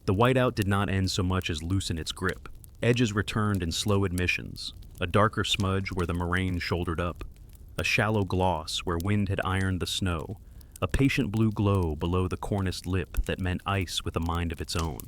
The whiteout did not end so much as loosen its grip. Edges returned in slow admissions, a darker smudge where the moraine shouldered up, a shallow gloss where wind had ironed the snow, a patient blue glow below the corniced lip that meant ice with a mind of its own.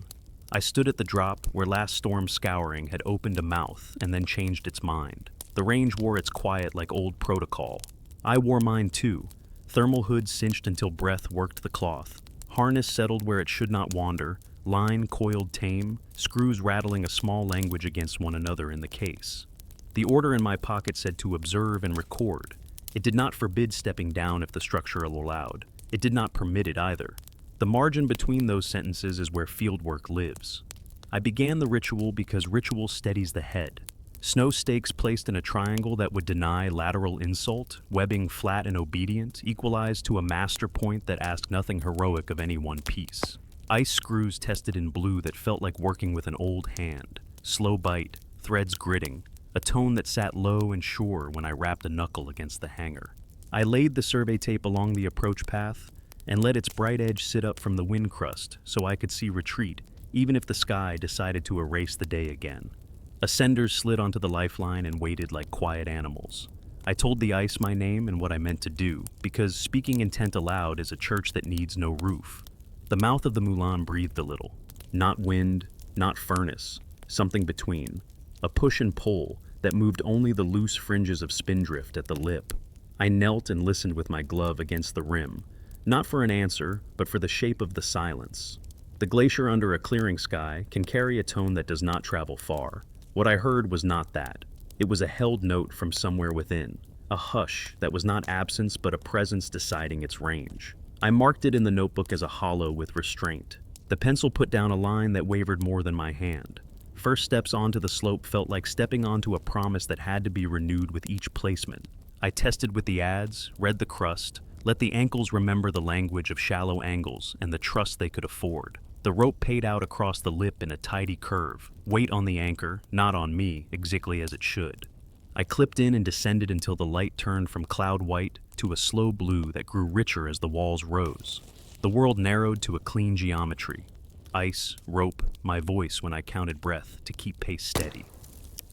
I stood at the drop where last storm's scouring had opened a mouth and then changed its mind. The range wore its quiet like old protocol. I wore mine too, thermal hood cinched until breath worked the cloth, harness settled where it should not wander, line coiled tame, screws rattling a small language against one another in the case. The order in my pocket said to observe and record. It did not forbid stepping down if the structure allowed. It did not permit it either. The margin between those sentences is where fieldwork lives. I began the ritual because ritual steadies the head. Snow stakes placed in a triangle that would deny lateral insult, webbing flat and obedient, equalized to a master point that asked nothing heroic of any one piece. Ice screws tested in blue that felt like working with an old hand. Slow bite, threads gritting, a tone that sat low and sure when I rapped a knuckle against the hanger. I laid the survey tape along the approach path and let its bright edge sit up from the wind crust so I could see retreat, even if the sky decided to erase the day again. Ascenders slid onto the lifeline and waited like quiet animals. I told the ice my name and what I meant to do, because speaking intent aloud is a church that needs no roof. The mouth of the moulin breathed a little. Not wind, not furnace, something between. A push and pull that moved only the loose fringes of spindrift at the lip. I knelt and listened with my glove against the rim, not for an answer, but for the shape of the silence. The glacier under a clearing sky can carry a tone that does not travel far. What I heard was not that. It was a held note from somewhere within, a hush that was not absence but a presence deciding its range. I marked it in the notebook as a hollow with restraint. The pencil put down a line that wavered more than my hand. First steps onto the slope felt like stepping onto a promise that had to be renewed with each placement. I tested with the adze, read the crust, let the ankles remember the language of shallow angles and the trust they could afford. The rope paid out across the lip in a tidy curve, weight on the anchor, not on me, exactly as it should. I clipped in and descended until the light turned from cloud white to a slow blue that grew richer as the walls rose. The world narrowed to a clean geometry. Ice, rope, my voice when I counted breath to keep pace steady.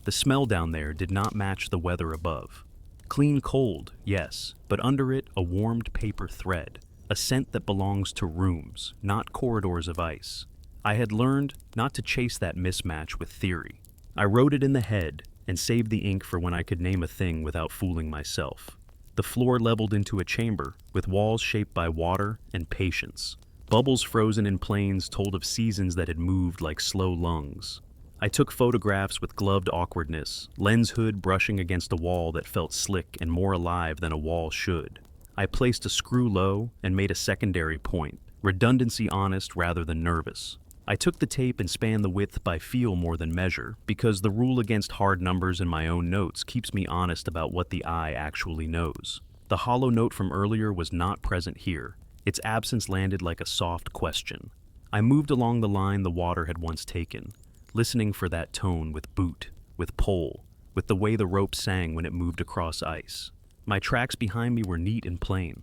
The smell down there did not match the weather above. Clean cold, yes, but under it a warmed paper thread, a scent that belongs to rooms, not corridors of ice. I had learned not to chase that mismatch with theory. I wrote it in the head and saved the ink for when I could name a thing without fooling myself. The floor leveled into a chamber, with walls shaped by water and patience. Bubbles frozen in planes told of seasons that had moved like slow lungs. I took photographs with gloved awkwardness, lens hood brushing against a wall that felt slick and more alive than a wall should. I placed a screw low and made a secondary point, redundancy honest rather than nervous. I took the tape and spanned the width by feel more than measure, because the rule against hard numbers in my own notes keeps me honest about what the eye actually knows. The hollow note from earlier was not present here. Its absence landed like a soft question. I moved along the line the water had once taken, listening for that tone with boot, with pole, with the way the rope sang when it moved across ice. My tracks behind me were neat and plain.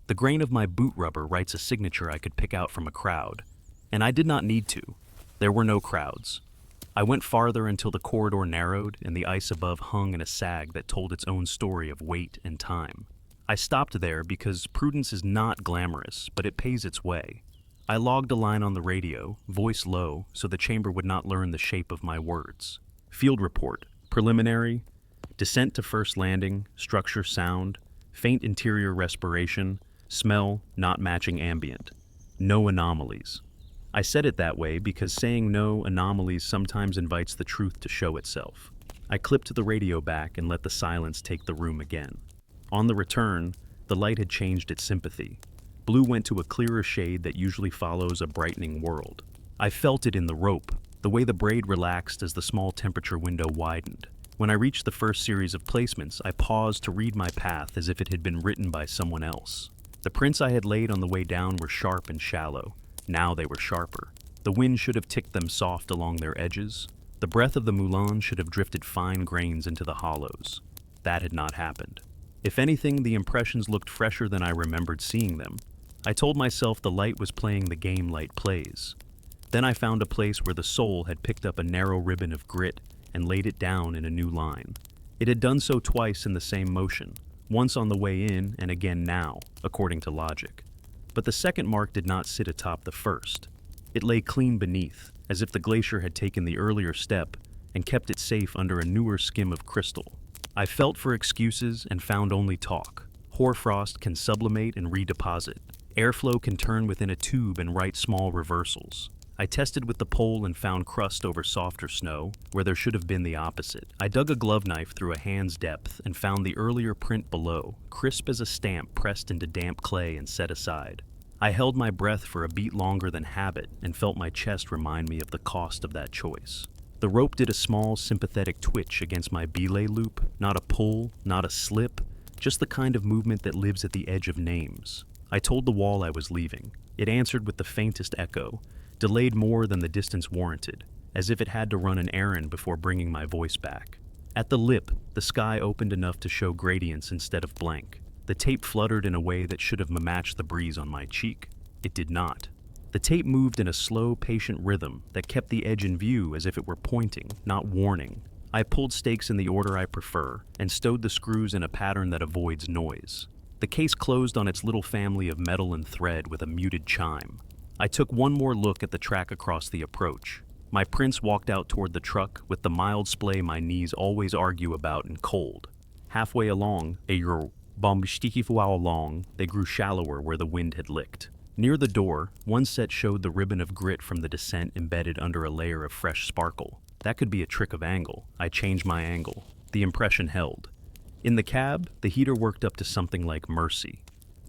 The grain of my boot rubber writes a signature I could pick out from a crowd. And I did not need to. There were no crowds. I went farther until the corridor narrowed and the ice above hung in a sag that told its own story of weight and time. I stopped there because prudence is not glamorous, but it pays its way. I logged a line on the radio, voice low, so the chamber would not learn the shape of my words. Field report, preliminary, descent to first landing, structure sound, faint interior respiration, smell not matching ambient. No anomalies. I said it that way because saying no anomalies sometimes invites the truth to show itself. I clipped the radio back and let the silence take the room again. On the return, the light had changed its sympathy. Blue went to a clearer shade that usually follows a brightening world. I felt it in the rope, the way the braid relaxed as the small temperature window widened. When I reached the first series of placements, I paused to read my path as if it had been written by someone else. The prints I had laid on the way down were sharp and shallow. Now they were sharper. The wind should have ticked them soft along their edges. The breath of the moulin should have drifted fine grains into the hollows. That had not happened. If anything, the impressions looked fresher than I remembered seeing them. I told myself the light was playing the game light plays. Then I found a place where the sole had picked up a narrow ribbon of grit and laid it down in a new line. It had done so twice in the same motion, once on the way in and again now, according to logic. But the second mark did not sit atop the first. It lay clean beneath, as if the glacier had taken the earlier step and kept it safe under a newer skim of crystal. I felt for excuses and found only talk. Hoarfrost can sublimate and redeposit. Airflow can turn within a tube and write small reversals. I tested with the pole and found crust over softer snow, where there should have been the opposite. I dug a glove knife through a hand's depth and found the earlier print below, crisp as a stamp pressed into damp clay and set aside. I held my breath for a beat longer than habit and felt my chest remind me of the cost of that choice. The rope did a small, sympathetic twitch against my belay loop, not a pull, not a slip, just the kind of movement that lives at the edge of names. I told the wall I was leaving. It answered with the faintest echo, delayed more than the distance warranted, as if it had to run an errand before bringing my voice back. At the lip, the sky opened enough to show gradients instead of blank. The tape fluttered in a way that should have matched the breeze on my cheek. It did not. The tape moved in a slow, patient rhythm that kept the edge in view as if it were pointing, not warning. I pulled stakes in the order I prefer and stowed the screws in a pattern that avoids noise. The case closed on its little family of metal and thread with a muted chime. I took one more look at the track across the approach. My prince walked out toward the truck with the mild splay my knees always argue about in cold. Halfway along, they grew shallower where the wind had licked. Near the door, one set showed the ribbon of grit from the descent embedded under a layer of fresh sparkle. That could be a trick of angle. I changed my angle. The impression held. In the cab, the heater worked up to something like mercy.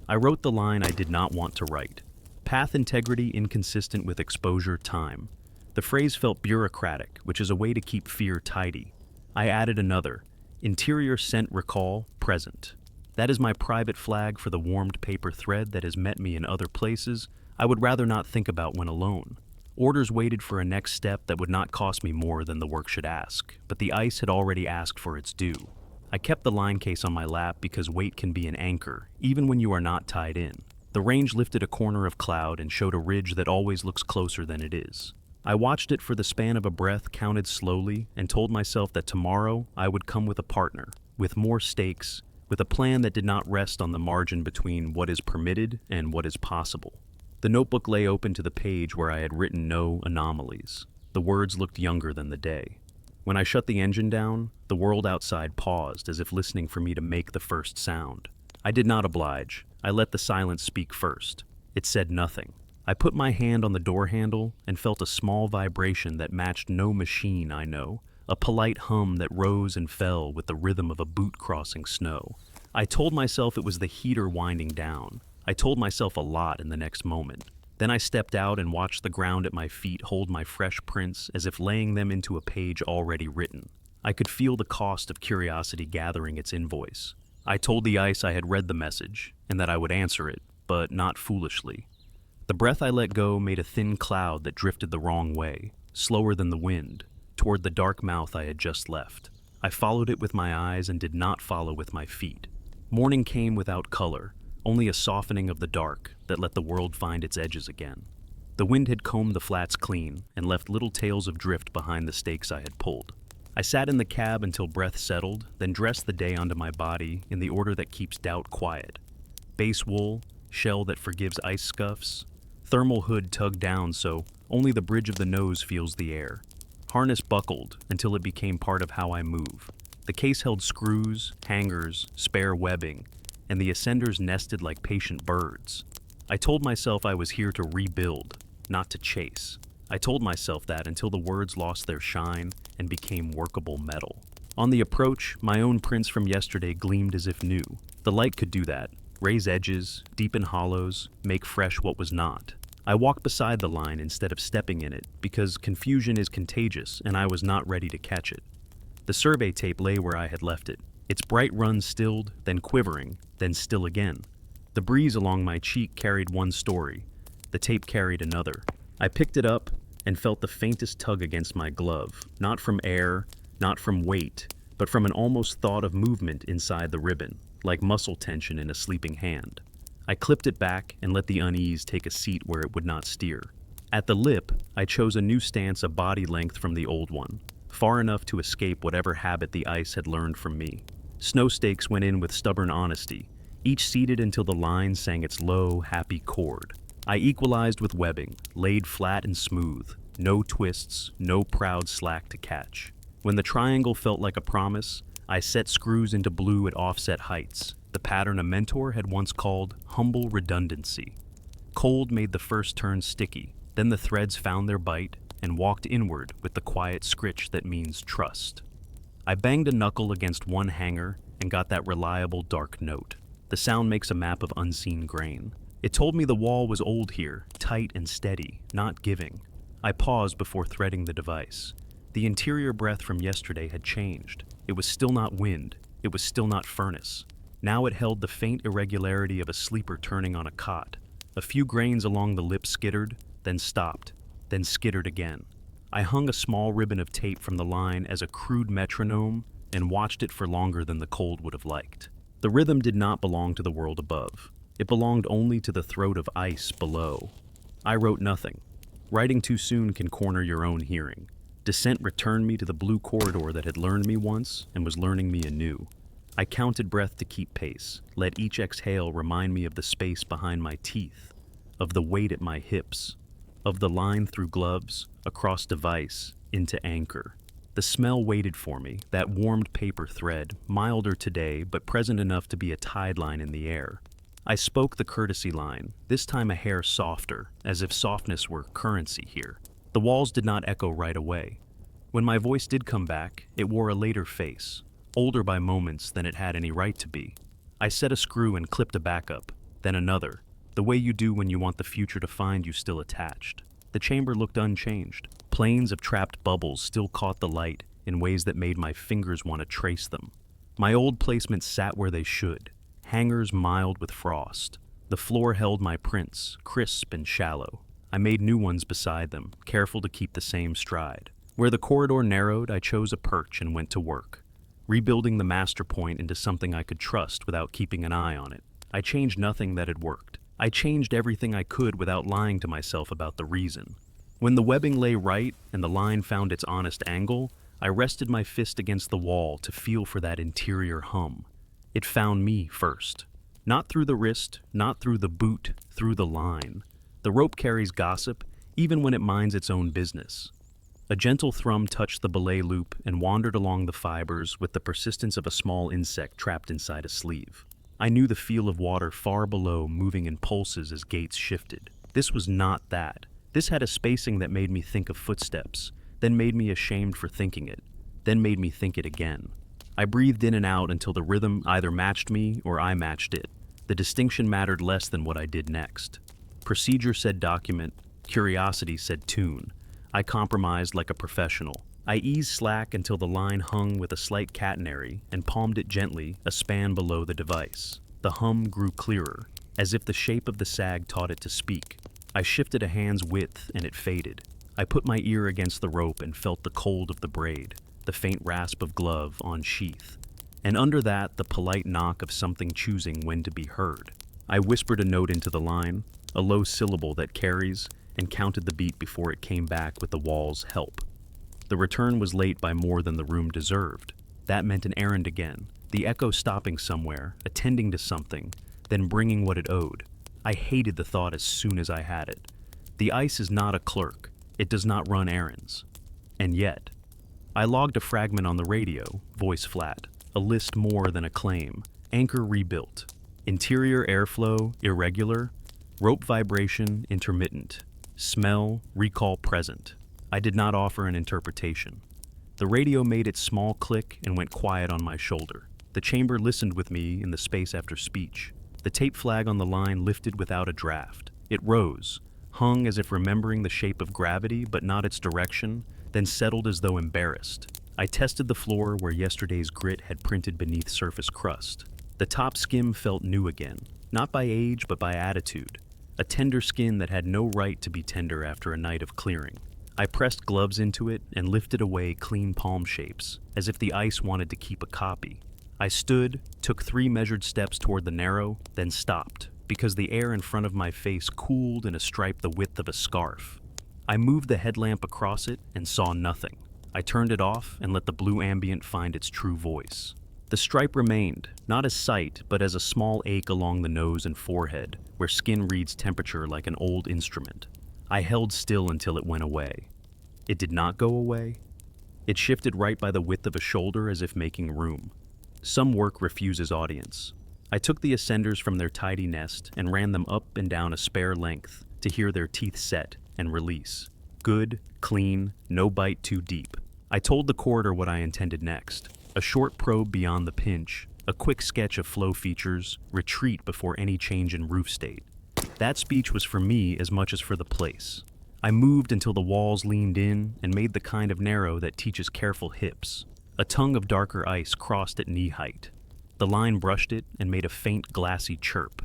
I wrote the line I did not want to write. Path integrity inconsistent with exposure time. The phrase felt bureaucratic, which is a way to keep fear tidy. I added another. Interior scent recall, present. That is my private flag for the warmed paper thread that has met me in other places I would rather not think about when alone. Orders waited for a next step that would not cost me more than the work should ask, but the ice had already asked for its due. I kept the line case on my lap because weight can be an anchor, even when you are not tied in. The range lifted a corner of cloud and showed a ridge that always looks closer than it is. I watched it for the span of a breath, counted slowly, and told myself that tomorrow I would come with a partner, with more stakes, with a plan that did not rest on the margin between what is permitted and what is possible. The notebook lay open to the page where I had written no anomalies. The words looked younger than the day. When I shut the engine down, the world outside paused as if listening for me to make the first sound. I did not oblige. I let the silence speak first. It said nothing. I put my hand on the door handle and felt a small vibration that matched no machine I know, a polite hum that rose and fell with the rhythm of a boot crossing snow. I told myself it was the heater winding down. I told myself a lot in the next moment. Then I stepped out and watched the ground at my feet hold my fresh prints as if laying them into a page already written. I could feel the cost of curiosity gathering its invoice. I told the ice I had read the message, and that I would answer it, but not foolishly. The breath I let go made a thin cloud that drifted the wrong way, slower than the wind, toward the dark mouth I had just left. I followed it with my eyes and did not follow with my feet. Morning came without color, only a softening of the dark that let the world find its edges again. The wind had combed the flats clean and left little tails of drift behind the stakes I had pulled. I sat in the cab until breath settled, then dressed the day onto my body in the order that keeps doubt quiet. Base wool, shell that forgives ice scuffs, thermal hood tugged down so only the bridge of the nose feels the air. Harness buckled until it became part of how I move. The case held screws, hangers, spare webbing, and the ascenders nested like patient birds. I told myself I was here to rebuild, not to chase. I told myself that until the words lost their shine and became workable metal. On the approach, my own prints from yesterday gleamed as if new. The light could do that, raise edges, deepen hollows, make fresh what was not. I walked beside the line instead of stepping in it because confusion is contagious and I was not ready to catch it. The survey tape lay where I had left it, its bright run stilled, then quivering, then still again. The breeze along my cheek carried one story. The tape carried another. I picked it up and felt the faintest tug against my glove, not from air, not from weight, but from an almost thought of movement inside the ribbon, like muscle tension in a sleeping hand. I clipped it back and let the unease take a seat where it would not steer. At the lip, I chose a new stance a body length from the old one, far enough to escape whatever habit the ice had learned from me. Snow stakes went in with stubborn honesty, each seated until the line sang its low, happy chord. I equalized with webbing, laid flat and smooth, no twists, no proud slack to catch. When the triangle felt like a promise, I set screws into blue at offset heights, the pattern a mentor had once called humble redundancy. Cold made the first turn sticky, then the threads found their bite and walked inward with the quiet scritch that means trust. I banged a knuckle against one hanger and got that reliable dark note. The sound makes a map of unseen grain. It told me the wall was old here, tight and steady, not giving. I paused before threading the device. The interior breath from yesterday had changed. It was still not wind. It was still not furnace. Now it held the faint irregularity of a sleeper turning on a cot. A few grains along the lip skittered, then stopped, then skittered again. I hung a small ribbon of tape from the line as a crude metronome and watched it for longer than the cold would have liked. The rhythm did not belong to the world above. It belonged only to the throat of ice below. I wrote nothing. Writing too soon can corner your own hearing. Descent returned me to the blue corridor that had learned me once and was learning me anew. I counted breath to keep pace, let each exhale remind me of the space behind my teeth, of the weight at my hips, of the line through gloves, across device, into anchor. The smell waited for me, that warmed paper thread, milder today but present enough to be a tide line in the air. I spoke the courtesy line, this time a hair softer, as if softness were currency here. The walls did not echo right away. When my voice did come back, it wore a later face, older by moments than it had any right to be. I set a screw and clipped a backup, then another, the way you do when you want the future to find you still attached. The chamber looked unchanged. Planes of trapped bubbles still caught the light in ways that made my fingers want to trace them. My old placements sat where they should, hangers mild with frost. The floor held my prints, crisp and shallow. I made new ones beside them, careful to keep the same stride. Where the corridor narrowed, I chose a perch and went to work, rebuilding the master point into something I could trust without keeping an eye on it. I changed nothing that had worked. I changed everything I could without lying to myself about the reason. When the webbing lay right and the line found its honest angle, I rested my fist against the wall to feel for that interior hum. It found me first. Not through the wrist, not through the boot, through the line. The rope carries gossip, even when it minds its own business. A gentle thrum touched the belay loop and wandered along the fibers with the persistence of a small insect trapped inside a sleeve. I knew the feel of water far below moving in pulses as gates shifted. This was not that. This had a spacing that made me think of footsteps, then made me ashamed for thinking it, then made me think it again. I breathed in and out until the rhythm either matched me or I matched it. The distinction mattered less than what I did next. Procedure said document, curiosity said tune. I compromised like a professional. I eased slack until the line hung with a slight catenary and palmed it gently a span below the device. The hum grew clearer, as if the shape of the sag taught it to speak. I shifted a hand's width and it faded. I put my ear against the rope and felt the cold of the braid, the faint rasp of glove on sheath. And under that, the polite knock of something choosing when to be heard. I whispered a note into the line, a low syllable that carries, and counted the beat before it came back with the wall's help. The return was late by more than the room deserved. That meant an errand again, the echo stopping somewhere, attending to something, then bringing what it owed. I hated the thought as soon as I had it. The ice is not a clerk. It does not run errands. And yet, I logged a fragment on the radio, voice flat, a list more than a claim. Anchor rebuilt. Interior airflow irregular. Rope vibration intermittent. Smell recall present. I did not offer an interpretation. The radio made its small click and went quiet on my shoulder. The chamber listened with me in the space after speech. The tape flag on the line lifted without a draft. It rose, hung as if remembering the shape of gravity but not its direction, then settled as though embarrassed. I tested the floor where yesterday's grit had printed beneath surface crust. The top skim felt new again, not by age but by attitude. A tender skin that had no right to be tender after a night of clearing. I pressed gloves into it and lifted away clean palm shapes, as if the ice wanted to keep a copy. I stood, took 3 measured steps toward the narrow, then stopped, because the air in front of my face cooled in a stripe the width of a scarf. I moved the headlamp across it and saw nothing. I turned it off and let the blue ambient find its true voice. The stripe remained, not as sight, but as a small ache along the nose and forehead, where skin reads temperature like an old instrument. I held still until it went away. It did not go away. It shifted right by the width of a shoulder as if making room. Some work refuses audience. I took the ascenders from their tidy nest and ran them up and down a spare length to hear their teeth set and release. Good, clean, no bite too deep. I told the corridor what I intended next. A short probe beyond the pinch, a quick sketch of flow features, retreat before any change in roof state. That speech was for me as much as for the place. I moved until the walls leaned in and made the kind of narrow that teaches careful hips. A tongue of darker ice crossed at knee height. The line brushed it and made a faint glassy chirp.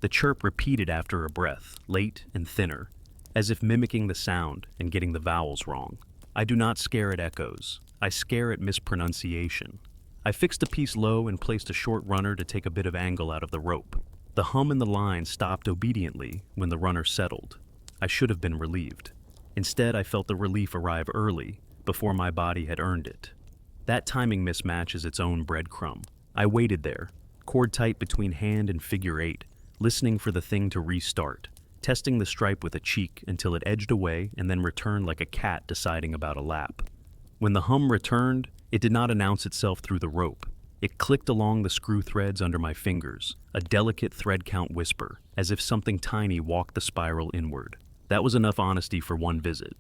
The chirp repeated after a breath, late and thinner, as if mimicking the sound and getting the vowels wrong. I do not scare at echoes. I scare at mispronunciation. I fixed a piece low and placed a short runner to take a bit of angle out of the rope. The hum in the line stopped obediently when the runner settled. I should have been relieved. Instead, I felt the relief arrive early, before my body had earned it. That timing mismatch is its own breadcrumb. I waited there, cord tight between hand and figure eight, listening for the thing to restart, testing the stripe with a cheek until it edged away and then returned like a cat deciding about a lap. When the hum returned, it did not announce itself through the rope. It clicked along the screw threads under my fingers, a delicate thread count whisper, as if something tiny walked the spiral inward. That was enough honesty for one visit.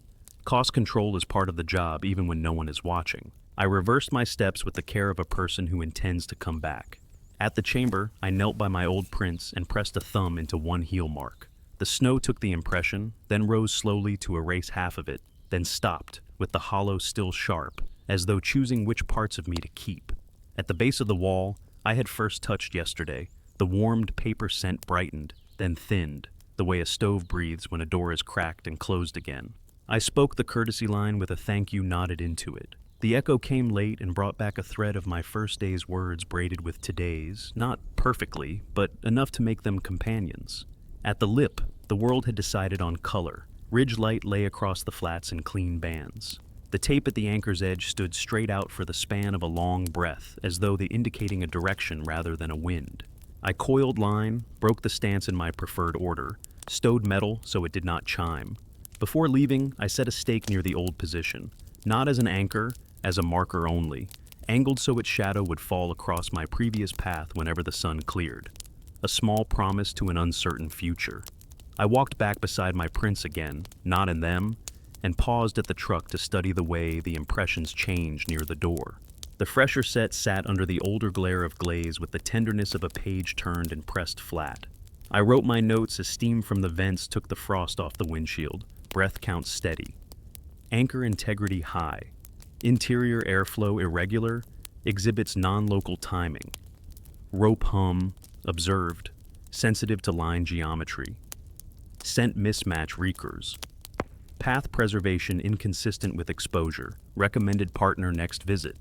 Cost control is part of the job even when no one is watching. I reversed my steps with the care of a person who intends to come back. At the chamber, I knelt by my old prints and pressed a thumb into one heel mark. The snow took the impression, then rose slowly to erase half of it, then stopped, with the hollow still sharp, as though choosing which parts of me to keep. At the base of the wall, I had first touched yesterday, the warmed paper scent brightened, then thinned, the way a stove breathes when a door is cracked and closed again. I spoke the courtesy line with a thank you knotted into it. The echo came late and brought back a thread of my first day's words braided with today's, not perfectly, but enough to make them companions. At the lip, the world had decided on color. Ridge light lay across the flats in clean bands. The tape at the anchor's edge stood straight out for the span of a long breath, as though they indicating a direction rather than a wind. I coiled line, broke the stance in my preferred order, stowed metal so it did not chime. Before leaving, I set a stake near the old position, not as an anchor, as a marker only, angled so its shadow would fall across my previous path whenever the sun cleared. A small promise to an uncertain future. I walked back beside my prints again, not in them, and paused at the truck to study the way the impressions changed near the door. The fresher set sat under the older glare of glaze with the tenderness of a page turned and pressed flat. I wrote my notes as steam from the vents took the frost off the windshield, breath count steady. Anchor integrity high. Interior airflow irregular, exhibits non-local timing. Rope hum, observed, sensitive to line geometry. Scent mismatch recurs. Path preservation inconsistent with exposure. Recommended partner next visit.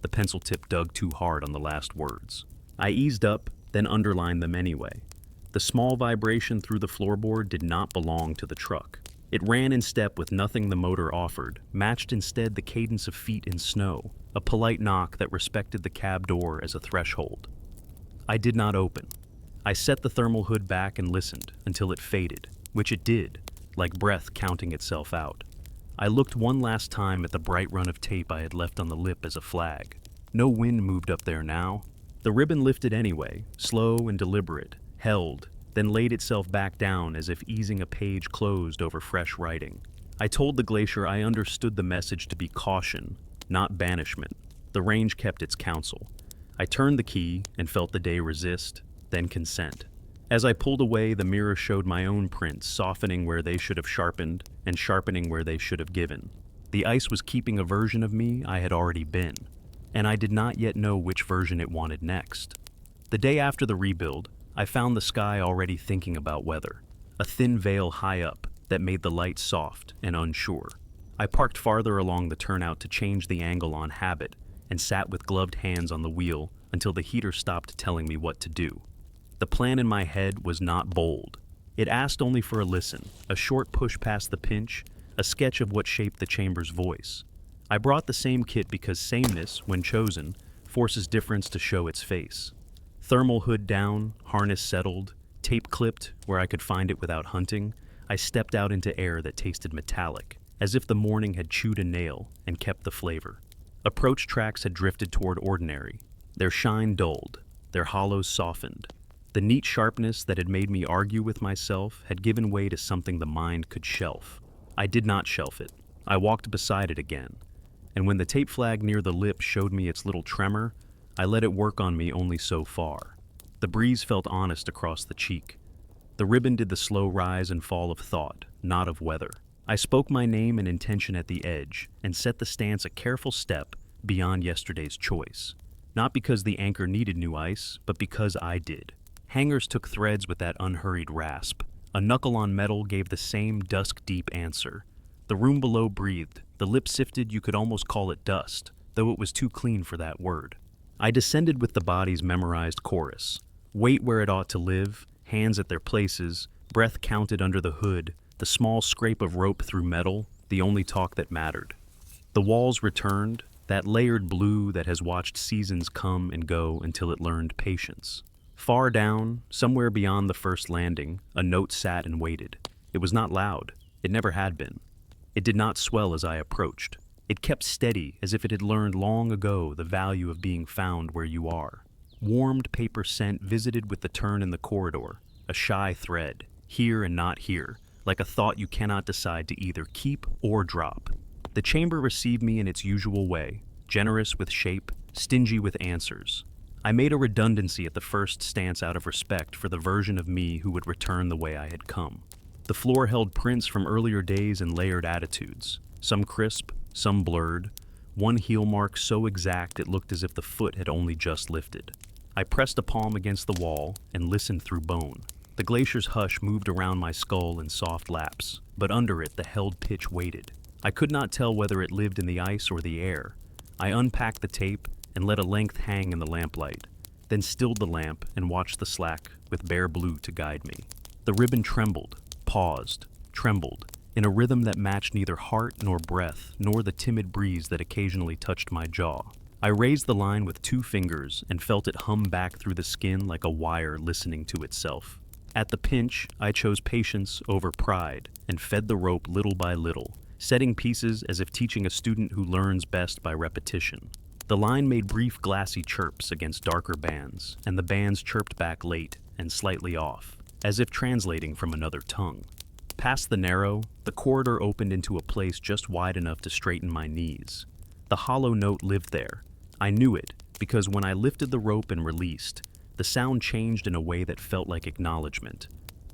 The pencil tip dug too hard on the last words. I eased up, then underlined them anyway. The small vibration through the floorboard did not belong to the truck. It ran in step with nothing the motor offered, matched instead the cadence of feet in snow, a polite knock that respected the cab door as a threshold. I did not open. I set the thermal hood back and listened until it faded, which it did, like breath counting itself out. I looked one last time at the bright run of tape I had left on the lip as a flag. No wind moved up there now. The ribbon lifted anyway, slow and deliberate, held, then laid itself back down as if easing a page closed over fresh writing. I told the glacier I understood the message to be caution, not banishment. The range kept its counsel. I turned the key and felt the day resist, then consent. As I pulled away, the mirror showed my own prints, softening where they should have sharpened and sharpening where they should have given. The ice was keeping a version of me I had already been, and I did not yet know which version it wanted next. The day after the rebuild, I found the sky already thinking about weather, a thin veil high up that made the light soft and unsure. I parked farther along the turnout to change the angle on habit and sat with gloved hands on the wheel until the heater stopped telling me what to do. The plan in my head was not bold. It asked only for a listen, a short push past the pinch, a sketch of what shaped the chamber's voice. I brought the same kit because sameness, when chosen, forces difference to show its face. Thermal hood down, harness settled, tape clipped where I could find it without hunting, I stepped out into air that tasted metallic, as if the morning had chewed a nail and kept the flavor. Approach tracks had drifted toward ordinary, their shine dulled, their hollows softened. The neat sharpness that had made me argue with myself had given way to something the mind could shelf. I did not shelf it. I walked beside it again, and when the tape flag near the lip showed me its little tremor, I let it work on me only so far. The breeze felt honest across the cheek. The ribbon did the slow rise and fall of thought, not of weather. I spoke my name and intention at the edge, and set the stance a careful step beyond yesterday's choice. Not because the anchor needed new ice, but because I did. Hangers took threads with that unhurried rasp. A knuckle on metal gave the same dusk-deep answer. The room below breathed. The lip sifted, you could almost call it dust, though it was too clean for that word. I descended with the body's memorized chorus. Weight where it ought to live, hands at their places, breath counted under the hood, the small scrape of rope through metal, the only talk that mattered. The walls returned, that layered blue that has watched seasons come and go until it learned patience. Far down, somewhere beyond the first landing, a note sat and waited. It was not loud. It never had been. It did not swell as I approached. It kept steady, as if it had learned long ago the value of being found where you are. Warmed paper scent visited with the turn in the corridor, a shy thread, here and not here, like a thought you cannot decide to either keep or drop. The chamber received me in its usual way, generous with shape, stingy with answers. I made a redundancy at the first stance out of respect for the version of me who would return the way I had come. The floor held prints from earlier days and layered attitudes, some crisp, some blurred, one heel mark so exact it looked as if the foot had only just lifted. I pressed a palm against the wall and listened through bone. The glacier's hush moved around my skull in soft laps, but under it the held pitch waited. I could not tell whether it lived in the ice or the air. I unpacked the tape and let a length hang in the lamplight, then stilled the lamp and watched the slack with bare blue to guide me. The ribbon trembled, paused, trembled, in a rhythm that matched neither heart nor breath, nor the timid breeze that occasionally touched my jaw. I raised the line with 2 fingers and felt it hum back through the skin like a wire listening to itself. At the pinch, I chose patience over pride and fed the rope little by little, setting pieces as if teaching a student who learns best by repetition. The line made brief glassy chirps against darker bands, and the bands chirped back late and slightly off, as if translating from another tongue. Past the narrow, the corridor opened into a place just wide enough to straighten my knees. The hollow note lived there. I knew it, because when I lifted the rope and released, the sound changed in a way that felt like acknowledgement.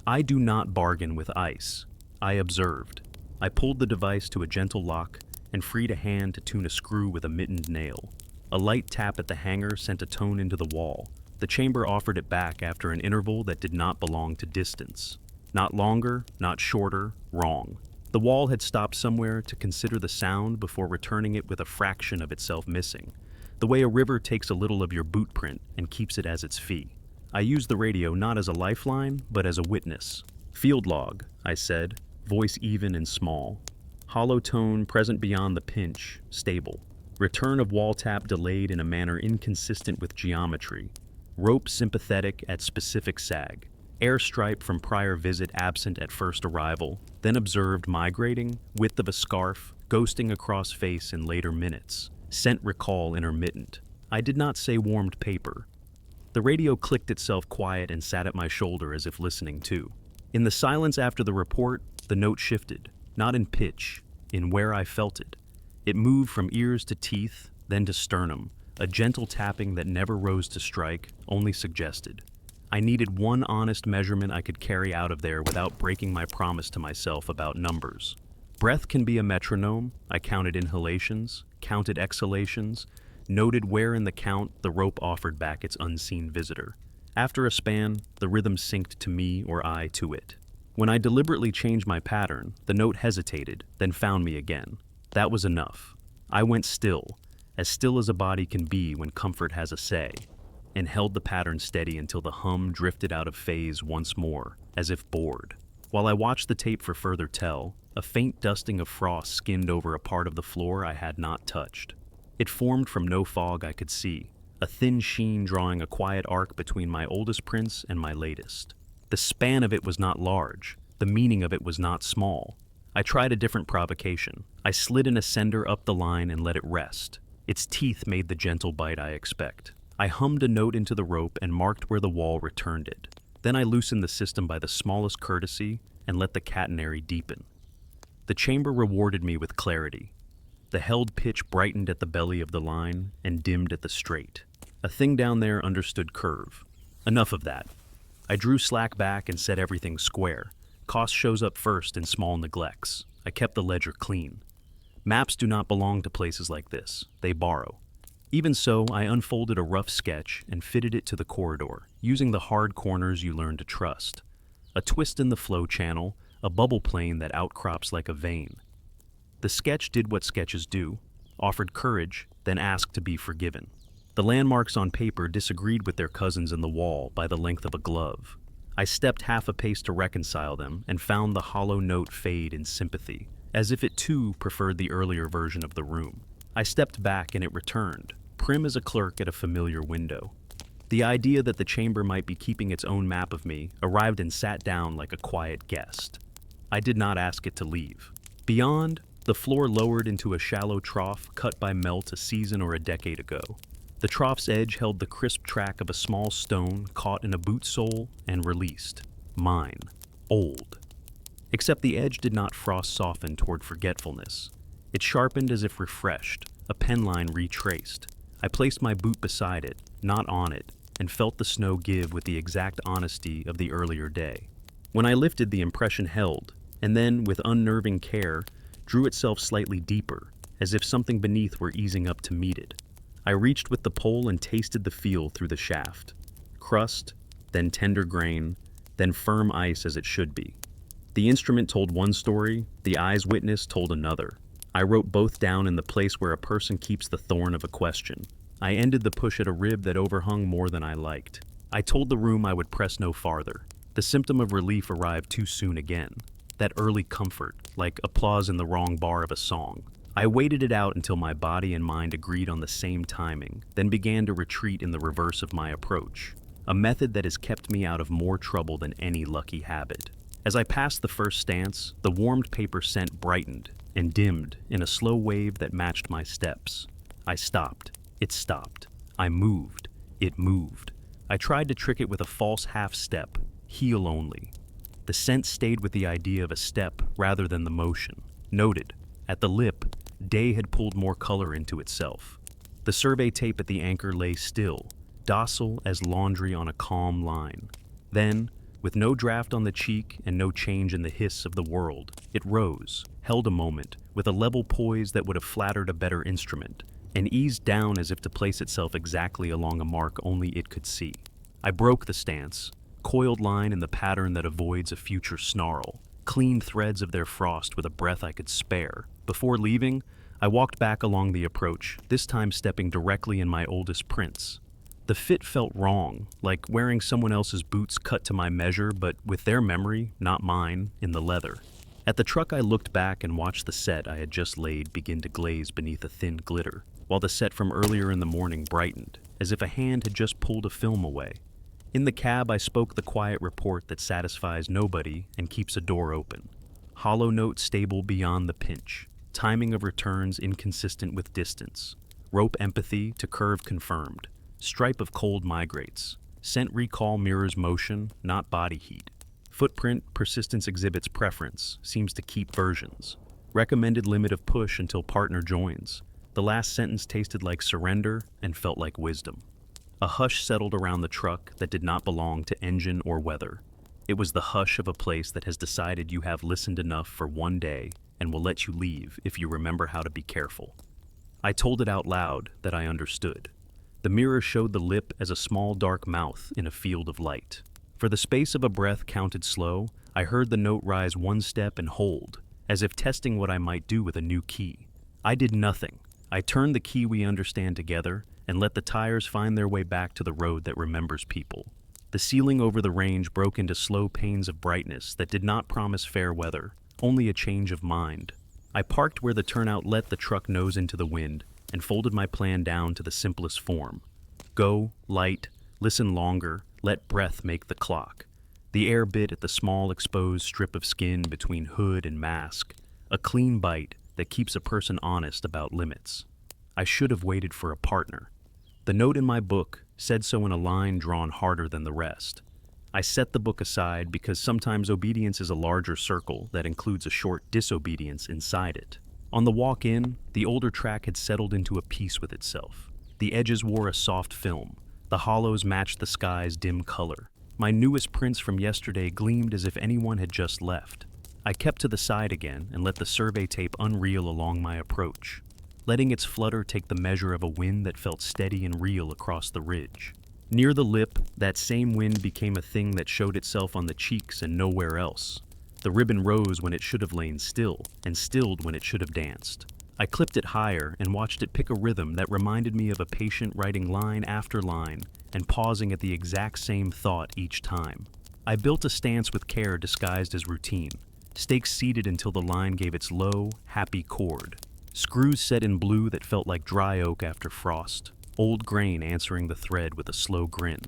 I do not bargain with ice. I observed. I pulled the device to a gentle lock and freed a hand to tune a screw with a mittened nail. A light tap at the hanger sent a tone into the wall. The chamber offered it back after an interval that did not belong to distance. Not longer, not shorter, wrong. The wall had stopped somewhere to consider the sound before returning it with a fraction of itself missing, the way a river takes a little of your boot print and keeps it as its fee. I used the radio not as a lifeline, but as a witness. "Field log," I said, voice even and small. Hollow tone present beyond the pinch, stable. Return of wall tap delayed in a manner inconsistent with geometry. Rope sympathetic at specific sag. Airstripe from prior visit absent at first arrival, then observed migrating, width of a scarf, ghosting across face in later minutes. Scent recall intermittent. I did not say warmed paper. The radio clicked itself quiet and sat at my shoulder as if listening too. In the silence after the report, the note shifted, not in pitch, in where I felt it. It moved from ears to teeth, then to sternum, a gentle tapping that never rose to strike, only suggested. I needed one honest measurement I could carry out of there without breaking my promise to myself about numbers. Breath can be a metronome. I counted inhalations, counted exhalations, noted where in the count the rope offered back its unseen visitor. After a span, the rhythm synced to me or I to it. When I deliberately changed my pattern, the note hesitated, then found me again. That was enough. I went still as a body can be when comfort has a say, and held the pattern steady until the hum drifted out of phase once more, as if bored. While I watched the tape for further tell, A faint dusting of frost skimmed over a part of the floor I had not touched. It formed from no fog I could see, a thin sheen drawing a quiet arc between my oldest prints and my latest. The span of it was not large, the meaning of it was not small. I tried a different provocation. I slid an ascender up the line and let it rest. Its teeth made the gentle bite I expect. I hummed a note into the rope and marked where the wall returned it. Then I loosened the system by the smallest courtesy and let the catenary deepen. The chamber rewarded me with clarity. The held pitch brightened at the belly of the line and dimmed at the straight. A thing down there understood curve. Enough of that. I drew slack back and set everything square. Cost shows up first in small neglects. I kept the ledger clean. Maps do not belong to places like this. They borrow. Even so, I unfolded a rough sketch and fitted it to the corridor, using the hard corners you learn to trust. A twist in the flow channel, a bubble plane that outcrops like a vein. The sketch did what sketches do, offered courage, then asked to be forgiven. The landmarks on paper disagreed with their cousins in the wall by the length of a glove. I stepped half a pace to reconcile them and found the hollow note fade in sympathy, as if it too preferred the earlier version of the room. I stepped back and it returned, prim as a clerk at a familiar window. The idea that the chamber might be keeping its own map of me arrived and sat down like a quiet guest. I did not ask it to leave. Beyond, the floor lowered into a shallow trough cut by melt a season or a decade ago. The trough's edge held the crisp track of a small stone caught in a boot sole and released. Mine. Old. Except the edge did not frost soften toward forgetfulness. It sharpened as if refreshed, a pen line retraced. I placed my boot beside it, not on it, and felt the snow give with the exact honesty of the earlier day. When I lifted, the impression held, and then, with unnerving care, drew itself slightly deeper, as if something beneath were easing up to meet it. I reached with the pole and tasted the feel through the shaft. Crust, then tender grain, then firm ice as it should be. The instrument told one story, the eye's witness told another. I wrote both down in the place where a person keeps the thorn of a question. I ended the push at a rib that overhung more than I liked. I told the room I would press no farther. The symptom of relief arrived too soon again. That early comfort, like applause in the wrong bar of a song. I waited it out until my body and mind agreed on the same timing, then began to retreat in the reverse of my approach. A method that has kept me out of more trouble than any lucky habit. As I passed the first stance, the warmed paper scent brightened and dimmed in a slow wave that matched my steps. I stopped. It stopped. I moved. It moved. I tried to trick it with a false half-step, heel only. The scent stayed with the idea of a step rather than the motion. Noted, at the lip, day had pulled more color into itself. The survey tape at the anchor lay still, docile as laundry on a calm line. Then, with no draft on the cheek and no change in the hiss of the world, it rose, held a moment, with a level poise that would have flattered a better instrument, and eased down as if to place itself exactly along a mark only it could see. I broke the stance, coiled line in the pattern that avoids a future snarl, clean threads of their frost with a breath I could spare. Before leaving, I walked back along the approach, this time stepping directly in my oldest prints. The fit felt wrong, like wearing someone else's boots cut to my measure, but with their memory, not mine, in the leather. At the truck, I looked back and watched the set I had just laid begin to glaze beneath a thin glitter, while the set from earlier in the morning brightened, as if a hand had just pulled a film away. In the cab, I spoke the quiet report that satisfies nobody and keeps a door open. Hollow note stable beyond the pinch. Timing of returns inconsistent with distance. Rope empathy to curve confirmed. Stripe of cold migrates. Scent recall mirrors motion, not body heat. Footprint persistence exhibits preference, seems to keep versions. Recommended limit of push until partner joins. The last sentence tasted like surrender and felt like wisdom. A hush settled around the truck that did not belong to engine or weather. It was the hush of a place that has decided you have listened enough for one day and will let you leave if you remember how to be careful. I told it out loud that I understood. The mirror showed the lip as a small dark mouth in a field of light. For the space of a breath counted slow, I heard the note rise one step and hold, as if testing what I might do with a new key. I did nothing. I turned the key we understand together and let the tires find their way back to the road that remembers people. The ceiling over the range broke into slow panes of brightness that did not promise fair weather. only a change of mind. I parked where the turnout let the truck nose into the wind and folded my plan down to the simplest form. Go, light, listen longer, let breath make the clock. The air bit at the small exposed strip of skin between hood and mask, a clean bite that keeps a person honest about limits. I should have waited for a partner. The note in my book said so in a line drawn harder than the rest. I set the book aside because sometimes obedience is a larger circle that includes a short disobedience inside it. On the walk in, the older track had settled into a peace with itself. The edges wore a soft film. The hollows matched the sky's dim color. My newest prints from yesterday gleamed as if anyone had just left. I kept to the side again and let the survey tape unreel along my approach, letting its flutter take the measure of a wind that felt steady and real across the ridge. Near the lip, that same wind became a thing that showed itself on the cheeks and nowhere else. The ribbon rose when it should have lain still, and stilled when it should have danced. I clipped it higher and watched it pick a rhythm that reminded me of a patient writing line after line and pausing at the exact same thought each time. I built a stance with care disguised as routine, stakes seated until the line gave its low, happy chord. Screws set in blue that felt like dry oak after frost. Old grain answering the thread with a slow grin.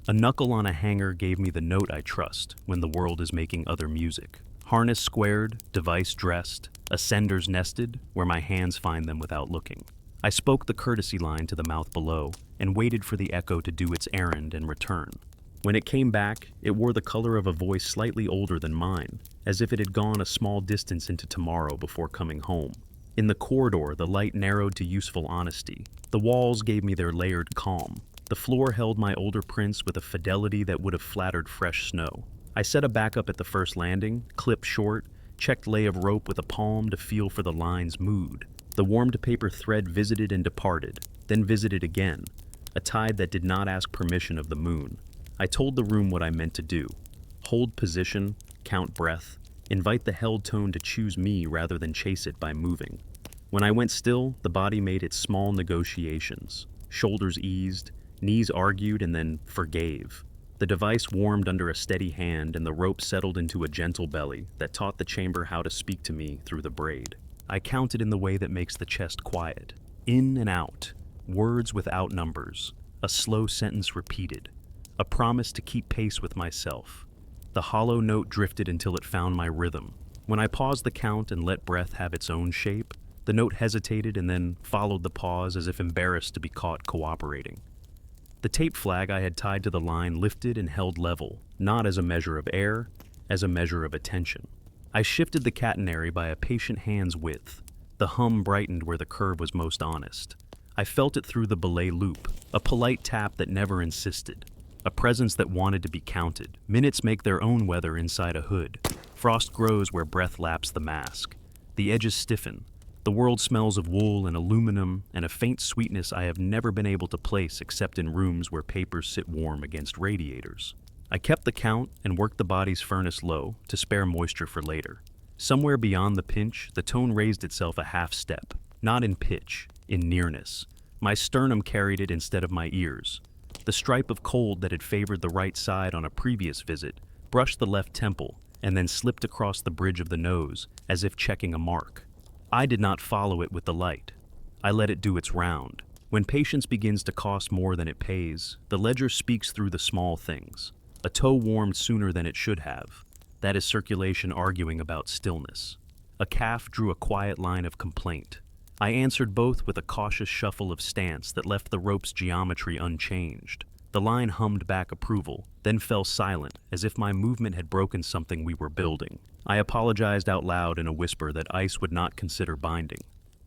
A knuckle on a hanger gave me the note I trust when the world is making other music. Harness squared, device dressed, ascenders nested, where my hands find them without looking. I spoke the courtesy line to the mouth below and waited for the echo to do its errand and return. When it came back, it wore the color of a voice slightly older than mine, as if it had gone a small distance into tomorrow before coming home. In the corridor, the light narrowed to useful honesty. The walls gave me their layered calm. The floor held my older prints with a fidelity that would have flattered fresh snow. I set a backup at the first landing, clipped short, checked lay of rope with a palm to feel for the line's mood. The warmed paper thread visited and departed, then visited again, a tide that did not ask permission of the moon. I told the room what I meant to do. Hold position, count breath, invite the held tone to choose me rather than chase it by moving. When I went still, the body made its small negotiations. Shoulders eased, knees argued, and then forgave. The device warmed under a steady hand, and the rope settled into a gentle belly that taught the chamber how to speak to me through the braid. I counted in the way that makes the chest quiet. In and out, words without numbers, a slow sentence repeated, a promise to keep pace with myself. The hollow note drifted until it found my rhythm. When I paused the count and let breath have its own shape, the note hesitated and then followed the pause as if embarrassed to be caught cooperating. The tape flag I had tied to the line lifted and held level, not as a measure of air, as a measure of attention. I shifted the catenary by a patient hand's width. The hum brightened where the curve was most honest. I felt it through the belay loop, a polite tap that never insisted, a presence that wanted to be counted. Minutes make their own weather inside a hood. Frost grows where breath laps the mask. The edges stiffen. The world smells of wool and aluminum and a faint sweetness I have never been able to place except in rooms where papers sit warm against radiators. I kept the count and worked the body's furnace low to spare moisture for later. Somewhere beyond the pinch, the tone raised itself a half step, not in pitch, in nearness. My sternum carried it instead of my ears. The stripe of cold that had favored the right side on a previous visit brushed the left temple and then slipped across the bridge of the nose as if checking a mark. I did not follow it with the light. I let it do its round. When patience begins to cost more than it pays, the ledger speaks through the small things. A toe warmed sooner than it should have. That is circulation arguing about stillness. A calf drew a quiet line of complaint. I answered both with a cautious shuffle of stance that left the rope's geometry unchanged. The line hummed back approval, then fell silent as if my movement had broken something we were building. I apologized out loud in a whisper that ice would not consider binding.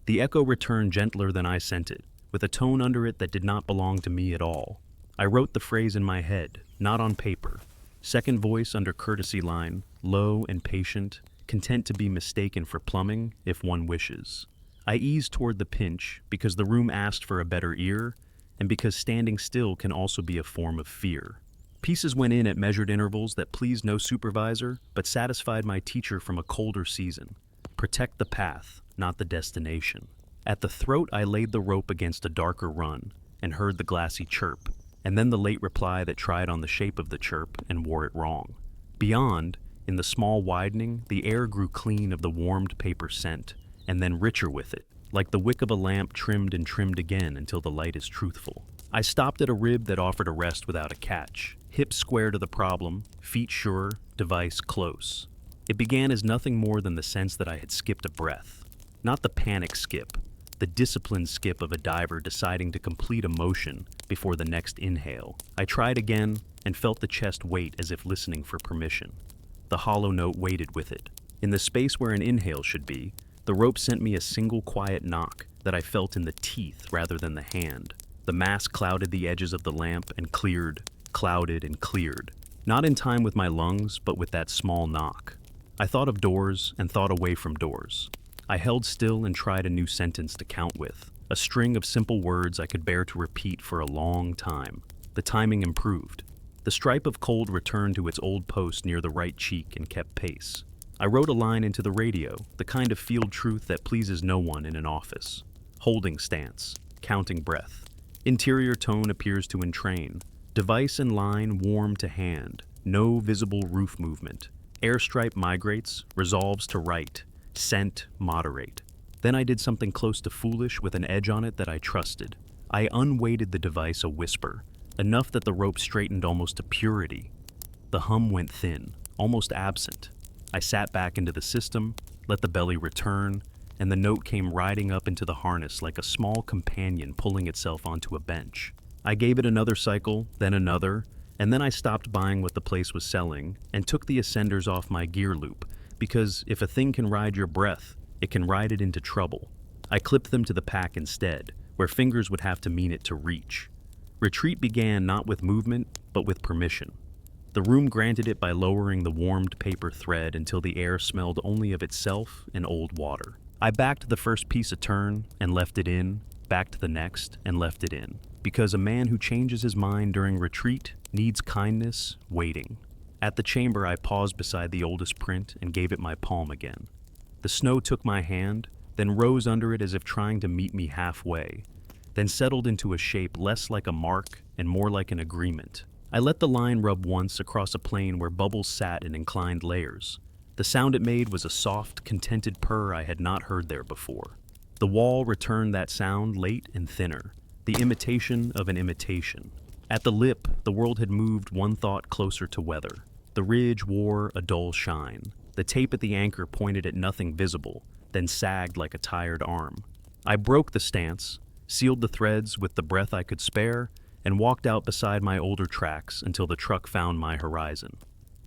The echo returned gentler than I sent it, with a tone under it that did not belong to me at all. I wrote the phrase in my head, not on paper. Second voice under courtesy line, low and patient, content to be mistaken for plumbing if one wishes. I eased toward the pinch because the room asked for a better ear, and because standing still can also be a form of fear. Pieces went in at measured intervals that pleased no supervisor, but satisfied my teacher from a colder season. Protect the path, not the destination. At the throat I laid the rope against a darker run, and heard the glassy chirp, and then the late reply that tried on the shape of the chirp and wore it wrong. Beyond, In the small widening, the air grew clean of the warmed paper scent, and then richer with it, like the wick of a lamp trimmed and trimmed again until the light is truthful. I stopped at a rib that offered a rest without a catch. Hips square to the problem, feet sure, device close. It began as nothing more than the sense that I had skipped a breath. Not the panic skip, the disciplined skip of a diver deciding to complete a motion before the next inhale. I tried again and felt the chest wait as if listening for permission. The hollow note waited with it. In the space where an inhale should be, the rope sent me a single quiet knock that I felt in the teeth rather than the hand. The mass clouded the edges of the lamp and cleared, clouded and cleared. Not in time with my lungs, but with that small knock. I thought of doors and thought away from doors. I held still and tried a new sentence to count with, a string of simple words I could bear to repeat for a long time. The timing improved. The stripe of cold returned to its old post near the right cheek and kept pace. I wrote a line into the radio, the kind of field truth that pleases no one in an office. Holding stance, counting breath. Interior tone appears to entrain. Device and line warm to hand. No visible roof movement. Airstripe migrates, resolves to right. Scent moderate. Then I did something close to foolish with an edge on it that I trusted. I unweighted the device a whisper, enough that the rope straightened almost to purity. The hum went thin, almost absent. I sat back into the system, let the belly return, and the note came riding up into the harness like a small companion pulling itself onto a bench. I gave it another cycle, then another, and then I stopped buying what the place was selling and took the ascenders off my gear loop, because if a thing can ride your breath, it can ride it into trouble. I clipped them to the pack instead, where fingers would have to mean it to reach. Retreat began not with movement, but with permission. The room granted it by lowering the warmed paper thread until the air smelled only of itself and old water. I backed the first piece a turn and left it in, backed the next and left it in, because a man who changes his mind during retreat needs kindness, waiting. At the chamber, I paused beside the oldest print and gave it my palm again. The snow took my hand, then rose under it as if trying to meet me halfway, then settled into a shape less like a mark and more like an agreement. I let the line rub once across a plane where bubbles sat in inclined layers. The sound it made was a soft, contented purr I had not heard there before. The wall returned that sound late and thinner, the imitation of an imitation. At the lip, the world had moved one thought closer to weather. The ridge wore a dull shine. The tape at the anchor pointed at nothing visible, then sagged like a tired arm. I broke the stance, sealed the threads with the breath I could spare, and walked out beside my older tracks until the truck found my horizon.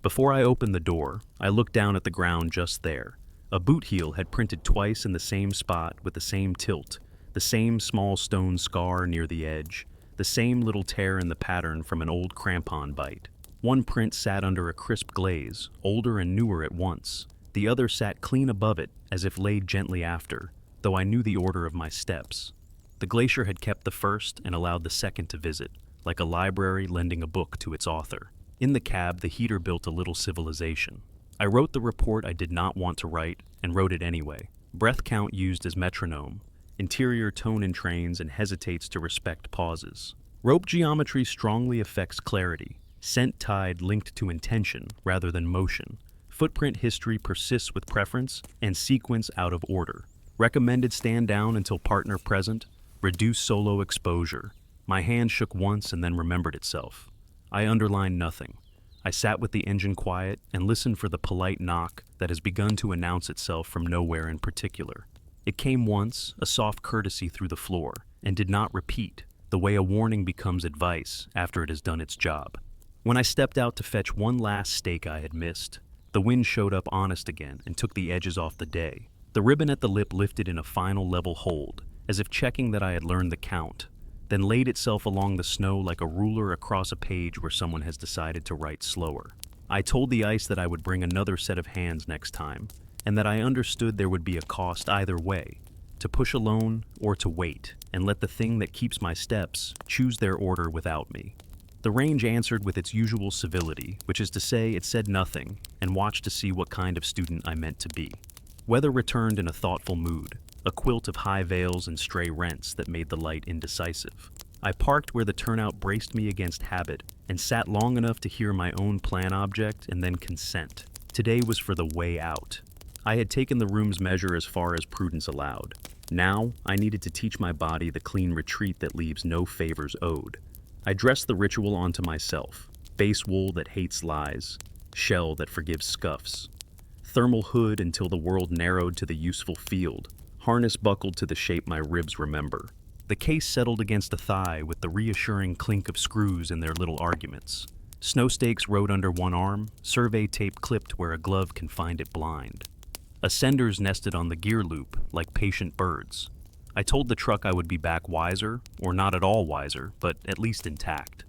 Before I opened the door, I looked down at the ground just there. A boot heel had printed twice in the same spot with the same tilt, the same small stone scar near the edge, the same little tear in the pattern from an old crampon bite. One print sat under a crisp glaze, older and newer at once. The other sat clean above it, as if laid gently after, though I knew the order of my steps. The glacier had kept the first and allowed the second to visit, like a library lending a book to its author. In the cab, the heater built a little civilization. I wrote the report I did not want to write, and wrote it anyway. Breath count used as metronome. Interior tone entrains and hesitates to respect pauses. Rope geometry strongly affects clarity. Scent tide linked to intention rather than motion. Footprint history persists with preference, and sequence out of order. Recommended stand down until partner present. Reduce solo exposure. My hand shook once and then remembered itself. I underlined nothing. I sat with the engine quiet and listened for the polite knock that has begun to announce itself from nowhere in particular. It came once, a soft courtesy through the floor, and did not repeat, the way a warning becomes advice after it has done its job. When I stepped out to fetch one last stake I had missed, the wind showed up honest again and took the edges off the day. The ribbon at the lip lifted in a final level hold, as if checking that I had learned the count, then laid itself along the snow like a ruler across a page where someone has decided to write slower. I told the ice that I would bring another set of hands next time, and that I understood there would be a cost either way, to push alone or to wait, and let the thing that keeps my steps choose their order without me. The range answered with its usual civility, which is to say it said nothing, and watched to see what kind of student I meant to be. Weather returned in a thoughtful mood, a quilt of high veils and stray rents that made the light indecisive. I parked where the turnout braced me against habit and sat long enough to hear my own plan object and then consent. Today was for the way out. I had taken the room's measure as far as prudence allowed. Now, I needed to teach my body the clean retreat that leaves no favors owed. I dressed the ritual onto myself. Base wool that hates lies. Shell that forgives scuffs. Thermal hood until the world narrowed to the useful field. Harness buckled to the shape my ribs remember. The case settled against a thigh with the reassuring clink of screws in their little arguments. Snow stakes rode under one arm, survey tape clipped where a glove can find it blind. Ascenders nested on the gear loop like patient birds. I told the truck I would be back wiser, or not at all wiser, but at least intact.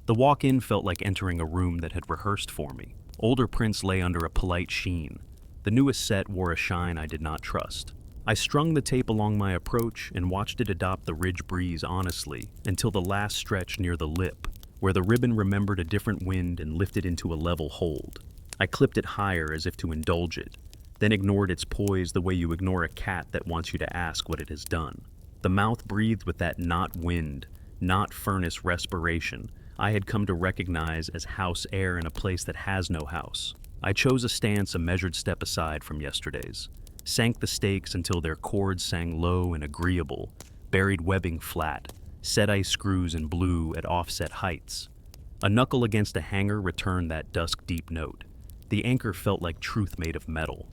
The walk-in felt like entering a room that had rehearsed for me. Older prints lay under a polite sheen. The newest set wore a shine I did not trust. I strung the tape along my approach and watched it adopt the ridge breeze honestly until the last stretch near the lip, where the ribbon remembered a different wind and lifted into a level hold. I clipped it higher as if to indulge it, then ignored its poise the way you ignore a cat that wants you to ask what it has done. The mouth breathed with that not wind, not furnace respiration I had come to recognize as house air in a place that has no house. I chose a stance a measured step aside from yesterday's, sank the stakes until their chords sang low and agreeable, buried webbing flat, set ice screws in blue at offset heights. A knuckle against a hanger returned that dusk-deep note. The anchor felt like truth made of metal.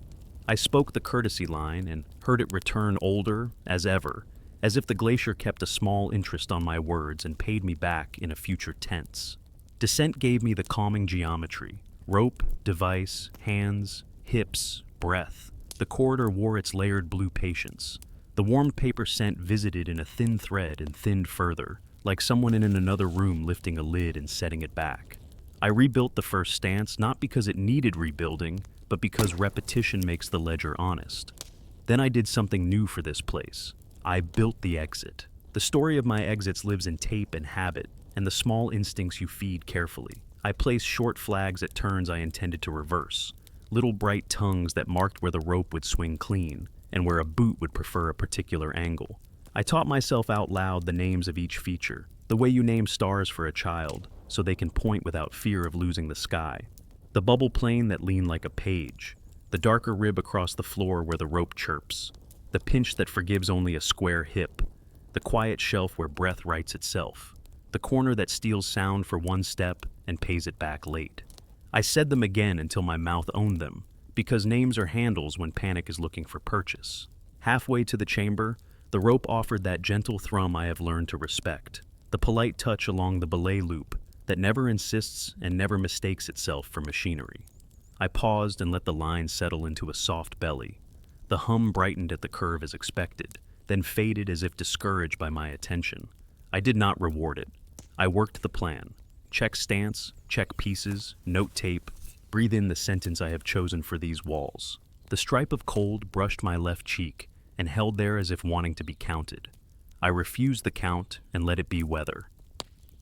I spoke the courtesy line and heard it return older as ever, as if the glacier kept a small interest on my words and paid me back in a future tense. Descent gave me the calming geometry. Rope, device, hands, hips, breath. The corridor wore its layered blue patience. The warmed paper scent visited in a thin thread and thinned further, like someone in another room lifting a lid and setting it back. I rebuilt the first stance not because it needed rebuilding, but because repetition makes the ledger honest. Then I did something new for this place. I built the exit. The story of my exits lives in tape and habit, and the small instincts you feed carefully. I placed short flags at turns I intended to reverse, little bright tongues that marked where the rope would swing clean, and where a boot would prefer a particular angle. I taught myself out loud the names of each feature, the way you name stars for a child, so they can point without fear of losing the sky. The bubble plane that leaned like a page, the darker rib across the floor where the rope chirps, the pinch that forgives only a square hip, the quiet shelf where breath writes itself, the corner that steals sound for one step and pays it back late. I said them again until my mouth owned them, because names are handles when panic is looking for purchase. Halfway to the chamber, the rope offered that gentle thrum I have learned to respect, the polite touch along the belay loop that never insists and never mistakes itself for machinery. I paused and let the line settle into a soft belly. The hum brightened at the curve as expected, then faded as if discouraged by my attention. I did not reward it. I worked the plan. Check stance, check pieces, note tape, breathe in the sentence I have chosen for these walls. The stripe of cold brushed my left cheek and held there as if wanting to be counted. I refused the count and let it be weather.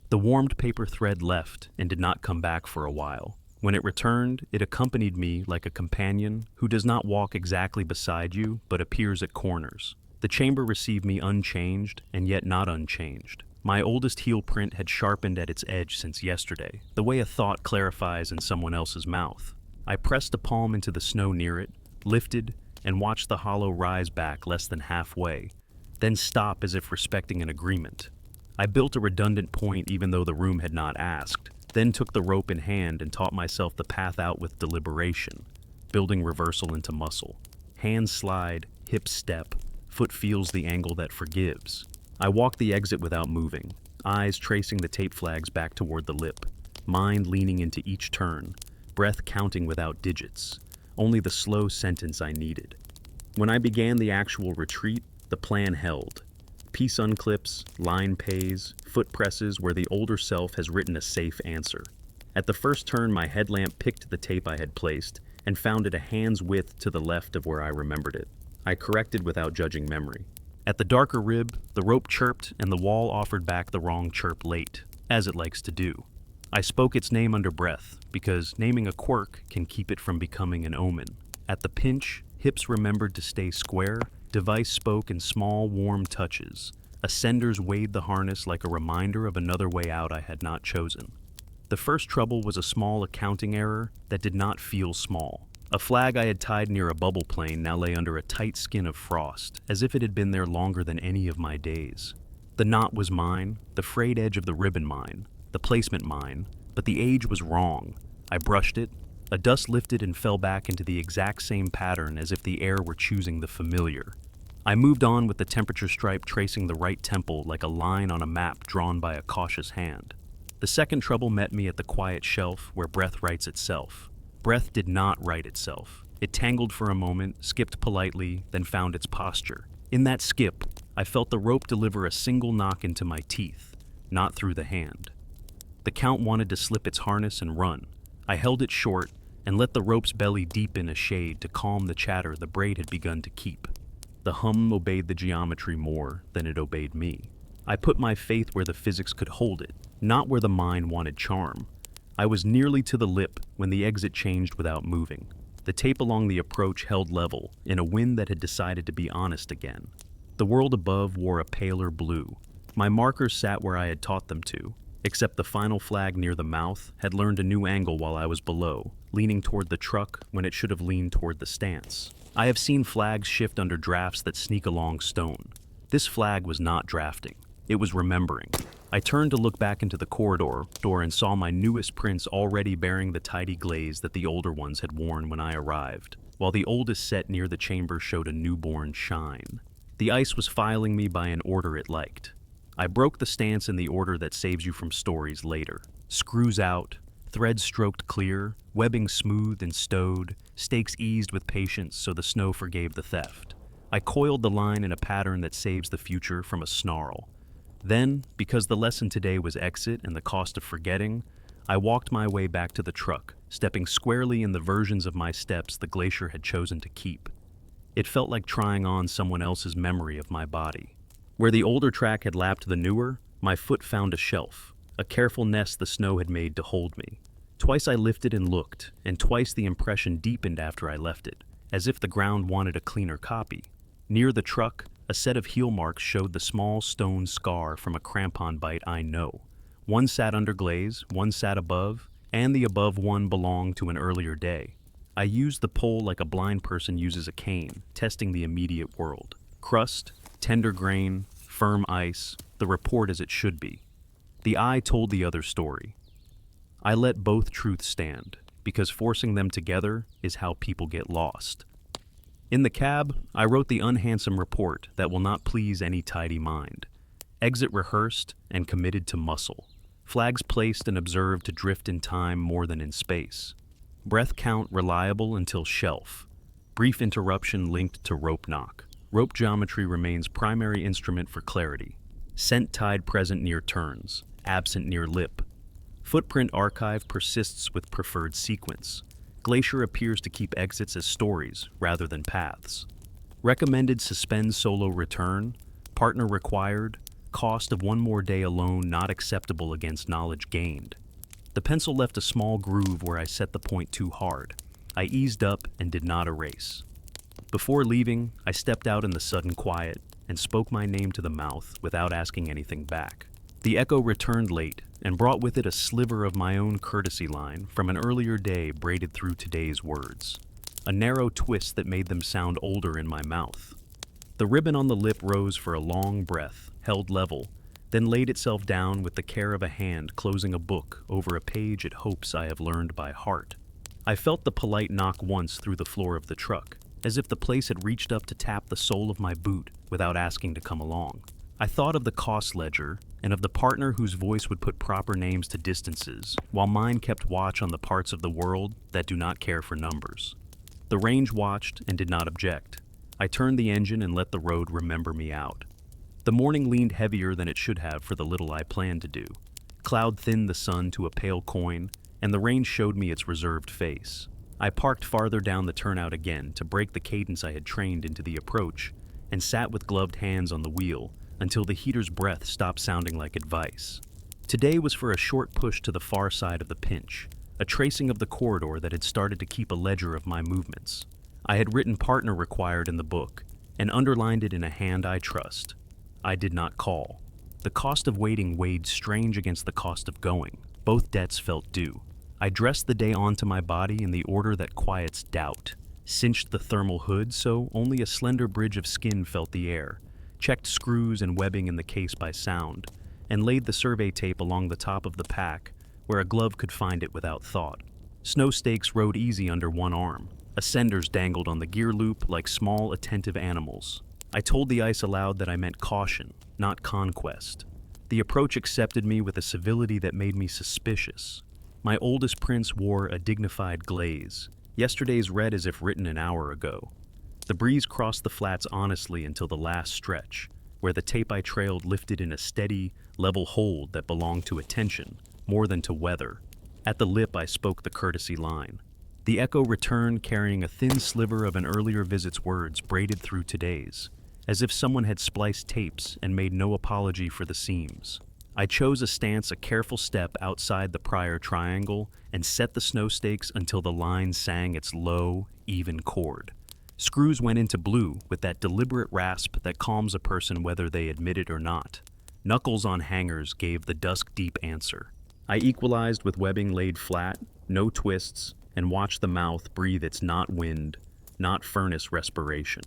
The warmed paper thread left and did not come back for a while. When it returned, it accompanied me like a companion who does not walk exactly beside you but appears at corners. The chamber received me unchanged and yet not unchanged. My oldest heel print had sharpened at its edge since yesterday, the way a thought clarifies in someone else's mouth. I pressed a palm into the snow near it, lifted, and watched the hollow rise back less than halfway, then stop as if respecting an agreement. I built a redundant point even though the room had not asked, then took the rope in hand and taught myself the path out with deliberation, building reversal into muscle. Hands slide, hips step, foot feels the angle that forgives. I walked the exit without moving, eyes tracing the tape flags back toward the lip, mind leaning into each turn, breath counting without digits, only the slow sentence I needed. When I began the actual retreat, the plan held. Piece unclips, line pays, foot presses where the older self has written a safe answer. At the first turn, my headlamp picked the tape I had placed and found it a hand's width to the left of where I remembered it. I corrected without judging memory. At the darker rib, the rope chirped and the wall offered back the wrong chirp late, as it likes to do. I spoke its name under breath, because naming a quirk can keep it from becoming an omen. At the pinch, hips remembered to stay square, device spoke in small, warm touches. Ascenders weighed the harness like a reminder of another way out I had not chosen. The first trouble was a small accounting error that did not feel small. A flag I had tied near a bubble plane now lay under a tight skin of frost, as if it had been there longer than any of my days. The knot was mine, the frayed edge of the ribbon mine, the placement mine, but the age was wrong. I brushed it. A dust lifted and fell back into the exact same pattern as if the air were choosing the familiar. I moved on with the temperature stripe tracing the right temple like a line on a map drawn by a cautious hand. The second trouble met me at the quiet shelf where breath writes itself. Breath did not write itself. It tangled for a moment, skipped politely, then found its posture. In that skip, I felt the rope deliver a single knock into my teeth, not through the hand. The count wanted to slip its harness and run. I held it short and let the rope's belly deepen a shade to calm the chatter the braid had begun to keep. The hum obeyed the geometry more than it obeyed me. I put my faith where the physics could hold it, not where the mind wanted charm. I was nearly to the lip when the exit changed without moving. The tape along the approach held level in a wind that had decided to be honest again. The world above wore a paler blue. My markers sat where I had taught them to, except the final flag near the mouth had learned a new angle while I was below, leaning toward the truck when it should have leaned toward the stance. I have seen flags shift under drafts that sneak along stone. This flag was not drafting. It was remembering. I turned to look back into the corridor and saw my newest prints already bearing the tidy glaze that the older ones had worn when I arrived, while the oldest set near the chamber showed a newborn shine. The ice was filing me by an order it liked. I broke the stance in the order that saves you from stories later. Screws out, threads stroked clear, webbing smoothed and stowed, stakes eased with patience so the snow forgave the theft. I coiled the line in a pattern that saves the future from a snarl. Then, because the lesson today was exit and the cost of forgetting, I walked my way back to the truck, stepping squarely in the versions of my steps the glacier had chosen to keep. It felt like trying on someone else's memory of my body. Where the older track had lapped the newer, my foot found a shelf, a careful nest the snow had made to hold me. Twice I lifted and looked, and twice the impression deepened after I left it, as if the ground wanted a cleaner copy. Near the truck, a set of heel marks showed the small stone scar from a crampon bite I know. One sat under glaze, one sat above, and the above one belonged to an earlier day. I used the pole like a blind person uses a cane, testing the immediate world. Crust, tender grain, firm ice, the report as it should be. The eye told the other story. I let both truths stand, because forcing them together is how people get lost. In the cab, I wrote the unhandsome report that will not please any tidy mind. Exit rehearsed and committed to muscle. Flags placed and observed to drift in time more than in space. Breath count reliable until shelf. Brief interruption linked to rope knock. Rope geometry remains primary instrument for clarity. Scent tied present near turns, absent near lip. Footprint archive persists with preferred sequence. Glacier appears to keep exits as stories rather than paths. Recommended suspend solo return, partner required, cost of one more day alone not acceptable against knowledge gained. The pencil left a small groove where I set the point too hard. I eased up and did not erase. Before leaving, I stepped out in the sudden quiet and spoke my name to the mouth without asking anything back. The echo returned late and brought with it a sliver of my own courtesy line from an earlier day braided through today's words. A narrow twist that made them sound older in my mouth. The ribbon on the lip rose for a long breath, held level, then laid itself down with the care of a hand closing a book over a page it hopes I have learned by heart. I felt the polite knock once through the floor of the truck, as if the place had reached up to tap the sole of my boot without asking to come along. I thought of the cost ledger and of the partner whose voice would put proper names to distances, while mine kept watch on the parts of the world that do not care for numbers. The range watched and did not object. I turned the engine and let the road remember me out. The morning leaned heavier than it should have for the little I planned to do. Cloud thinned the sun to a pale coin, and the range showed me its reserved face. I parked farther down the turnout again to break the cadence I had trained into the approach, and sat with gloved hands on the wheel until the heater's breath stopped sounding like advice. Today was for a short push to the far side of the pinch, a tracing of the corridor that had started to keep a ledger of my movements. I had written partner required in the book, and underlined it in a hand I trust. I did not call. The cost of waiting weighed strange against the cost of going. Both debts felt due. I dressed the day onto my body in the order that quiets doubt, cinched the thermal hood so only a slender bridge of skin felt the air, checked screws and webbing in the case by sound, and laid the survey tape along the top of the pack where a glove could find it without thought. Snow stakes rode easy under one arm. Ascenders dangled on the gear loop like small, attentive animals. I told the ice aloud that I meant caution, not conquest. The approach accepted me with a civility that made me suspicious. My oldest prince wore a dignified glaze, yesterday's read as if written an hour ago. The breeze crossed the flats honestly until the last stretch, where the tape I trailed lifted in a steady, level hold that belonged to attention, more than to weather. At the lip I spoke the courtesy line. The echo returned carrying a thin sliver of an earlier visit's words braided through today's, as if someone had spliced tapes and made no apology for the seams. I chose a stance a careful step outside the prior triangle and set the snow stakes until the line sang its low, even chord. Screws went into blue with that deliberate rasp that calms a person whether they admit it or not. Knuckles on hangers gave the dusk-deep answer. I equalized with webbing laid flat, no twists, and watched the mouth breathe its not wind, not furnace respiration.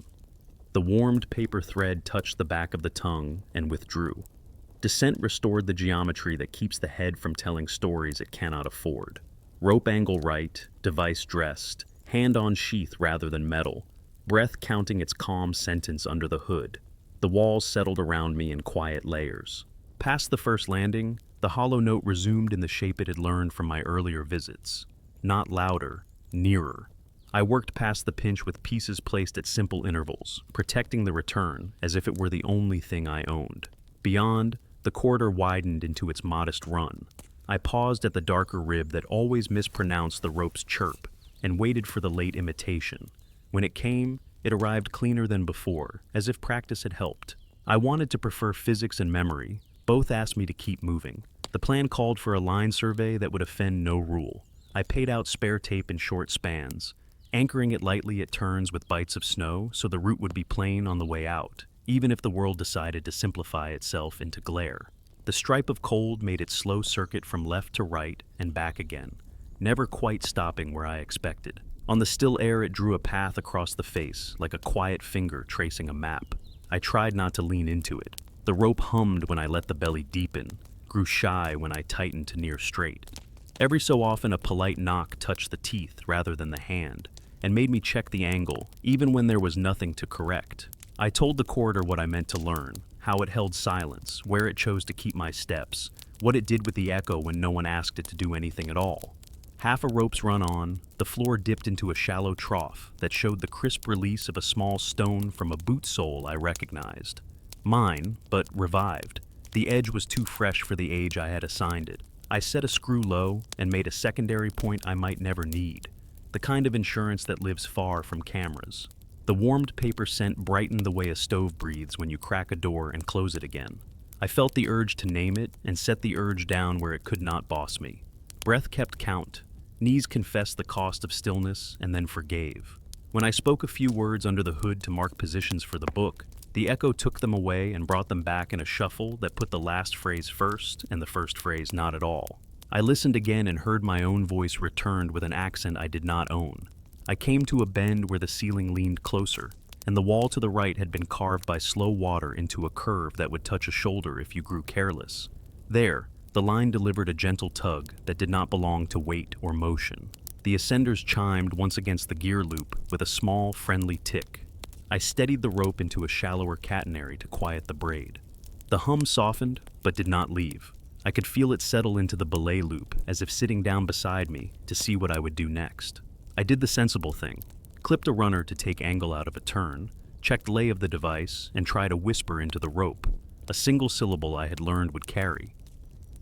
The warmed paper thread touched the back of the tongue and withdrew. Descent restored the geometry that keeps the head from telling stories it cannot afford. Rope angle right, device dressed, hand on sheath rather than metal, breath counting its calm sentence under the hood. The walls settled around me in quiet layers. Past the first landing, the hollow note resumed in the shape it had learned from my earlier visits. Not louder, nearer. I worked past the pinch with pieces placed at simple intervals, protecting the return as if it were the only thing I owned. Beyond, the corridor widened into its modest run. I paused at the darker rib that always mispronounced the rope's chirp and waited for the late imitation. When it came, it arrived cleaner than before, as if practice had helped. I wanted to prefer physics and memory. Both asked me to keep moving. The plan called for a line survey that would offend no rule. I paid out spare tape in short spans, anchoring it lightly at turns with bites of snow so the route would be plain on the way out, even if the world decided to simplify itself into glare. The stripe of cold made its slow circuit from left to right and back again, never quite stopping where I expected. On the still air it drew a path across the face, like a quiet finger tracing a map. I tried not to lean into it. The rope hummed when I let the belly deepen, grew shy when I tightened to near straight. Every so often a polite knock touched the teeth rather than the hand, and made me check the angle, even when there was nothing to correct. I told the corridor what I meant to learn, how it held silence, where it chose to keep my steps, what it did with the echo when no one asked it to do anything at all. Half a rope's run on, the floor dipped into a shallow trough that showed the crisp release of a small stone from a boot sole I recognized. Mine, but revived. The edge was too fresh for the age I had assigned it. I set a screw low and made a secondary point I might never need, the kind of insurance that lives far from cameras. The warmed paper scent brightened the way a stove breathes when you crack a door and close it again. I felt the urge to name it and set the urge down where it could not boss me. Breath kept count. Knees confessed the cost of stillness and then forgave. When I spoke a few words under the hood to mark positions for the book, the echo took them away and brought them back in a shuffle that put the last phrase first and the first phrase not at all. I listened again and heard my own voice returned with an accent I did not own. I came to a bend where the ceiling leaned closer, and the wall to the right had been carved by slow water into a curve that would touch a shoulder if you grew careless. There, the line delivered a gentle tug that did not belong to weight or motion. The ascenders chimed once against the gear loop with a small, friendly tick. I steadied the rope into a shallower catenary to quiet the braid. The hum softened, but did not leave. I could feel it settle into the belay loop, as if sitting down beside me to see what I would do next. I did the sensible thing, clipped a runner to take angle out of a turn, checked lay of the device, and tried a whisper into the rope, a single syllable I had learned would carry.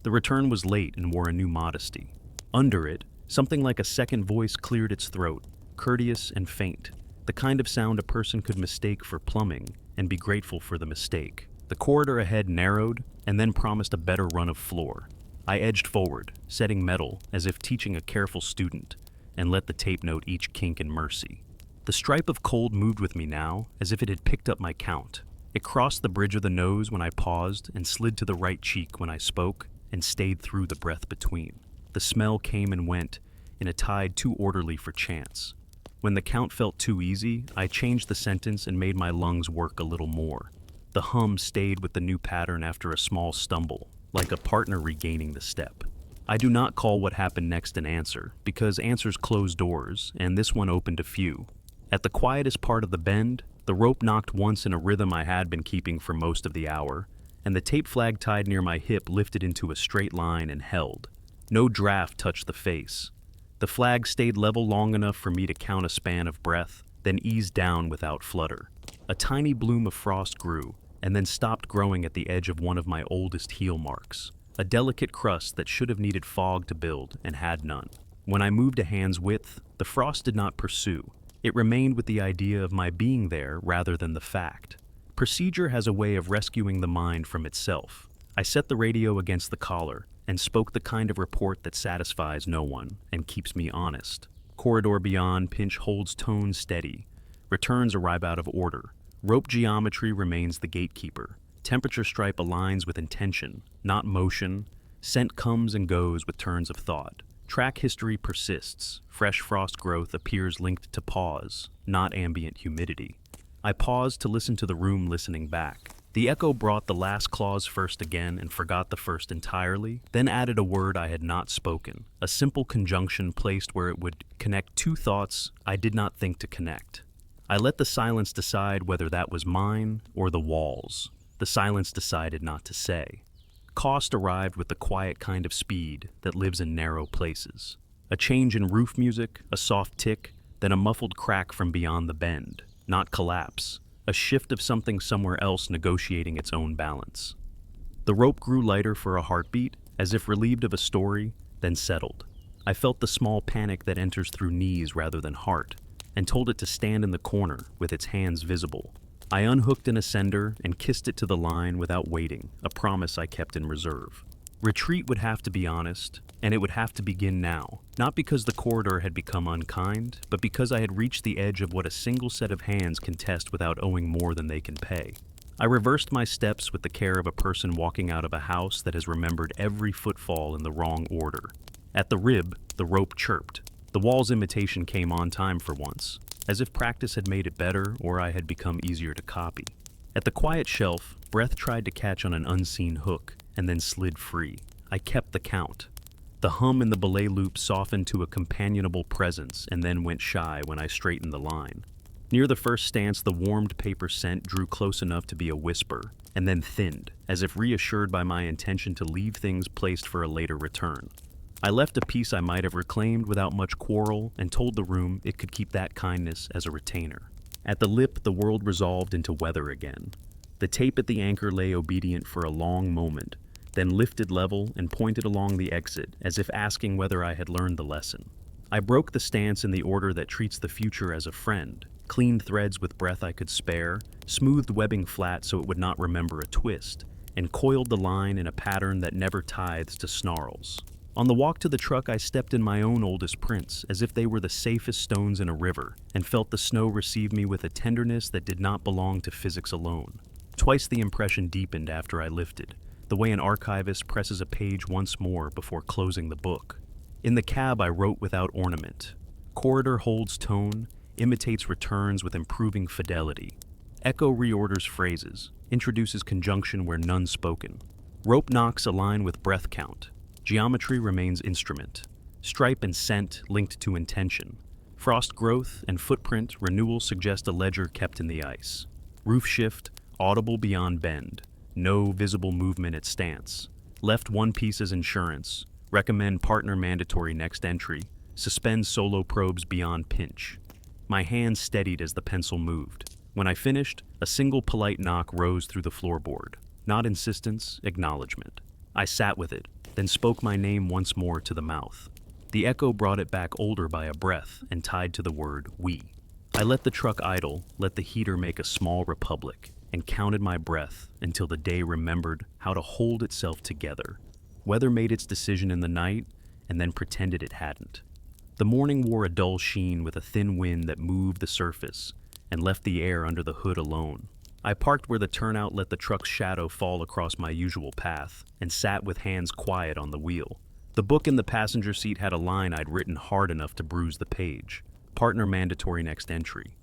The return was late and wore a new modesty. Under it, something like a second voice cleared its throat, courteous and faint, the kind of sound a person could mistake for plumbing and be grateful for the mistake. The corridor ahead narrowed and then promised a better run of floor. I edged forward, setting metal as if teaching a careful student, and let the tape note each kink in mercy. The stripe of cold moved with me now, as if it had picked up my count. It crossed the bridge of the nose when I paused and slid to the right cheek when I spoke and stayed through the breath between. The smell came and went in a tide too orderly for chance. When the count felt too easy, I changed the sentence and made my lungs work a little more. The hum stayed with the new pattern after a small stumble, like a partner regaining the step. I do not call what happened next an answer, because answers close doors, and this one opened a few. At the quietest part of the bend, the rope knocked once in a rhythm I had been keeping for most of the hour, and the tape flag tied near my hip lifted into a straight line and held. No draft touched the face. The flag stayed level long enough for me to count a span of breath, then eased down without flutter. A tiny bloom of frost grew, and then stopped growing at the edge of one of my oldest heel marks. A delicate crust that should have needed fog to build and had none. When I moved a hand's width, the frost did not pursue. It remained with the idea of my being there rather than the fact. Procedure has a way of rescuing the mind from itself. I set the radio against the collar and spoke the kind of report that satisfies no one and keeps me honest. Corridor beyond, pinch holds tone steady. Returns arrive out of order. Rope geometry remains the gatekeeper. Temperature stripe aligns with intention, not motion. Scent comes and goes with turns of thought. Track history persists. Fresh frost growth appears linked to pause, not ambient humidity. I paused to listen to the room listening back. The echo brought the last clause first again and forgot the first entirely, then added a word I had not spoken, a simple conjunction placed where it would connect two thoughts I did not think to connect. I let the silence decide whether that was mine or the wall's. The silence decided not to say. Cost arrived with the quiet kind of speed that lives in narrow places. A change in roof music, a soft tick, then a muffled crack from beyond the bend. Not collapse. A shift of something somewhere else negotiating its own balance. The rope grew lighter for a heartbeat, as if relieved of a story, then settled. I felt the small panic that enters through knees rather than heart, and told it to stand in the corner with its hands visible. I unhooked an ascender and kissed it to the line without waiting, a promise I kept in reserve. Retreat would have to be honest, and it would have to begin now, not because the corridor had become unkind, but because I had reached the edge of what a single set of hands can test without owing more than they can pay. I reversed my steps with the care of a person walking out of a house that has remembered every footfall in the wrong order. At the rib, the rope chirped. The wall's imitation came on time for once, as if practice had made it better or I had become easier to copy. At the quiet shelf, breath tried to catch on an unseen hook, and then slid free. I kept the count. The hum in the belay loop softened to a companionable presence and then went shy when I straightened the line. Near the first stance, the warmed paper scent drew close enough to be a whisper, and then thinned, as if reassured by my intention to leave things placed for a later return. I left a piece I might have reclaimed without much quarrel and told the room it could keep that kindness as a retainer. At the lip, the world resolved into weather again. The tape at the anchor lay obedient for a long moment, then lifted level and pointed along the exit as if asking whether I had learned the lesson. I broke the stance in the order that treats the future as a friend, cleaned threads with breath I could spare, smoothed webbing flat so it would not remember a twist, and coiled the line in a pattern that never tithes to snarls. On the walk to the truck, I stepped in my own oldest prints, as if they were the safest stones in a river, and felt the snow receive me with a tenderness that did not belong to physics alone. Twice the impression deepened after I lifted, the way an archivist presses a page once more before closing the book. In the cab, I wrote without ornament. Corridor holds tone, imitates returns with improving fidelity. Echo reorders phrases, introduces conjunction where none spoken. Rope knocks align with breath count. Geometry remains instrument. Stripe and scent linked to intention. Frost growth and footprint renewal suggest a ledger kept in the ice. Roof shift, audible beyond bend. No visible movement at stance. Left one piece as insurance. Recommend partner mandatory next entry. Suspend solo probes beyond pinch. My hand steadied as the pencil moved. When I finished, a single polite knock rose through the floorboard. Not insistence, acknowledgement. I sat with it, then spoke my name once more to the mouth. The echo brought it back older by a breath and tied to the word we. I let the truck idle, let the heater make a small republic, and counted my breath until the day remembered how to hold itself together. Weather made its decision in the night and then pretended it hadn't. The morning wore a dull sheen with a thin wind that moved the surface and left the air under the hood alone. I parked where the turnout let the truck's shadow fall across my usual path and sat with hands quiet on the wheel. The book in the passenger seat had a line I'd written hard enough to bruise the page. Partner mandatory next entry.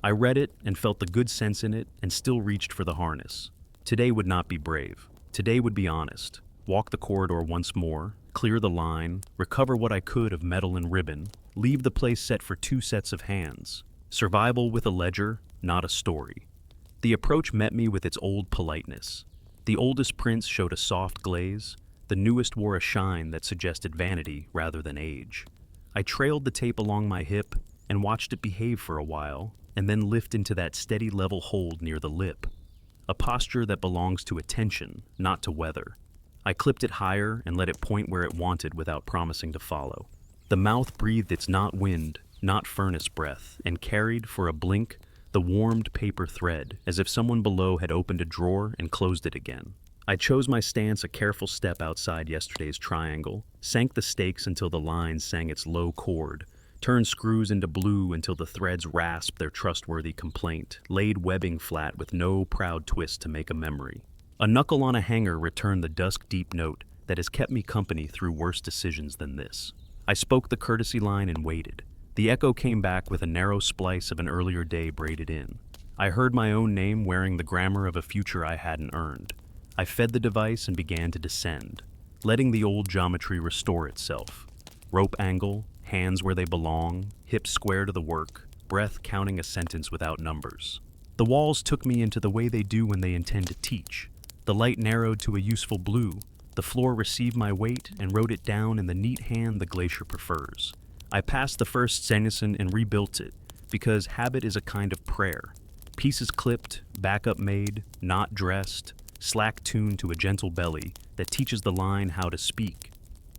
I read it and felt the good sense in it and still reached for the harness. Today would not be brave. Today would be honest. Walk the corridor once more, clear the line, recover what I could of metal and ribbon, leave the place set for 2 sets of hands. Survival with a ledger, not a story. The approach met me with its old politeness. The oldest prints showed a soft glaze. The newest wore a shine that suggested vanity rather than age. I trailed the tape along my hip and watched it behave for a while, and then lift into that steady level hold near the lip. A posture that belongs to attention, not to weather. I clipped it higher and let it point where it wanted without promising to follow. The mouth breathed its not wind, not furnace breath, and carried, for a blink, the warmed paper thread, as if someone below had opened a drawer and closed it again. I chose my stance a careful step outside yesterday's triangle, sank the stakes until the line sang its low chord, turned screws into blue until the threads rasped their trustworthy complaint, laid webbing flat with no proud twist to make a memory. A knuckle on a hanger returned the dusk-deep note that has kept me company through worse decisions than this. I spoke the courtesy line and waited. The echo came back with a narrow splice of an earlier day braided in. I heard my own name wearing the grammar of a future I hadn't earned. I fed the device and began to descend, letting the old geometry restore itself. Rope angle, hands where they belong, hips square to the work, breath counting a sentence without numbers. The walls took me into the way they do when they intend to teach. The light narrowed to a useful blue. The floor received my weight and wrote it down in the neat hand the glacier prefers. I passed the first senesin and rebuilt it, because habit is a kind of prayer. Pieces clipped, backup made, knot dressed, slack tuned to a gentle belly that teaches the line how to speak.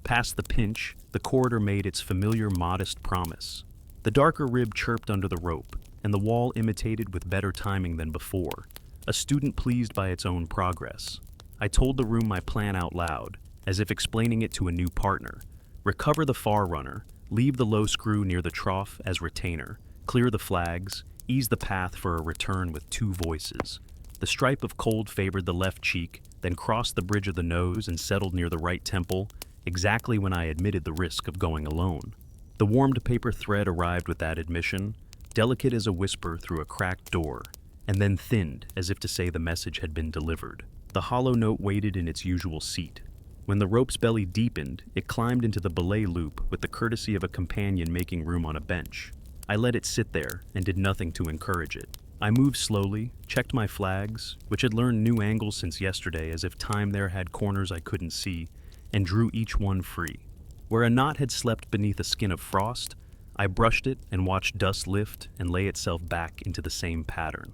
Past the pinch, the corridor made its familiar modest promise. The darker rib chirped under the rope, and the wall imitated with better timing than before, a student pleased by its own progress. I told the room my plan out loud, as if explaining it to a new partner. Recover the far runner, leave the low screw near the trough as retainer, clear the flags, ease the path for a return with 2 voices. The stripe of cold favored the left cheek, then crossed the bridge of the nose and settled near the right temple, exactly when I admitted the risk of going alone. The warmed paper thread arrived with that admission, delicate as a whisper through a cracked door, and then thinned as if to say the message had been delivered. The hollow note waited in its usual seat. When the rope's belly deepened, it climbed into the belay loop with the courtesy of a companion making room on a bench. I let it sit there and did nothing to encourage it. I moved slowly, checked my flags, which had learned new angles since yesterday as if time there had corners I couldn't see, and drew each one free. Where a knot had slept beneath a skin of frost, I brushed it and watched dust lift and lay itself back into the same pattern,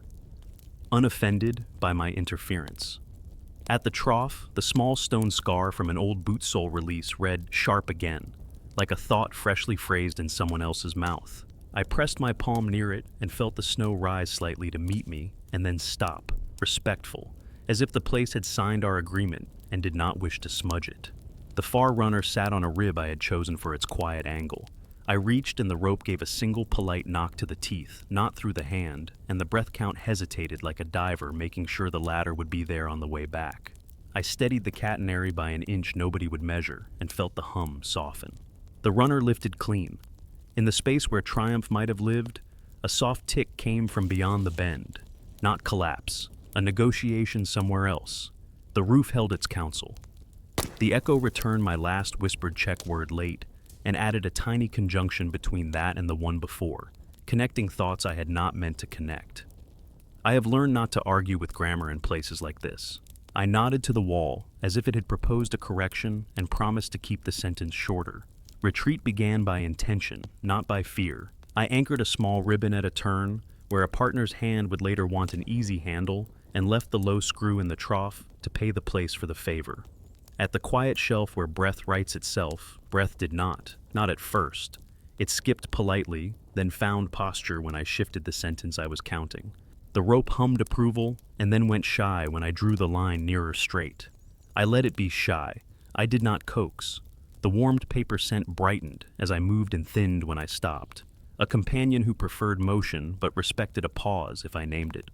unoffended by my interference. At the trough, the small stone scar from an old boot sole release read "sharp again," like a thought freshly phrased in someone else's mouth. I pressed my palm near it and felt the snow rise slightly to meet me, and then stop, respectful, as if the place had signed our agreement and did not wish to smudge it. The far runner sat on a rib I had chosen for its quiet angle. I reached and the rope gave a single polite knock to the teeth, not through the hand, and the breath count hesitated like a diver making sure the ladder would be there on the way back. I steadied the catenary by an inch nobody would measure and felt the hum soften. The runner lifted clean. In the space where triumph might have lived, a soft tick came from beyond the bend. Not collapse, a negotiation somewhere else. The roof held its counsel. The echo returned my last whispered check word late and added a tiny conjunction between that and the one before, connecting thoughts I had not meant to connect. I have learned not to argue with grammar in places like this. I nodded to the wall as if it had proposed a correction and promised to keep the sentence shorter. Retreat began by intention, not by fear. I anchored a small ribbon at a turn, where a partner's hand would later want an easy handle, and left the low screw in the trough to pay the place for the favor. At the quiet shelf where breath writes itself, breath did not at first. It skipped politely, then found posture when I shifted the sentence I was counting. The rope hummed approval, and then went shy when I drew the line nearer straight. I let it be shy. I did not coax. The warmed paper scent brightened as I moved and thinned when I stopped. A companion who preferred motion but respected a pause if I named it.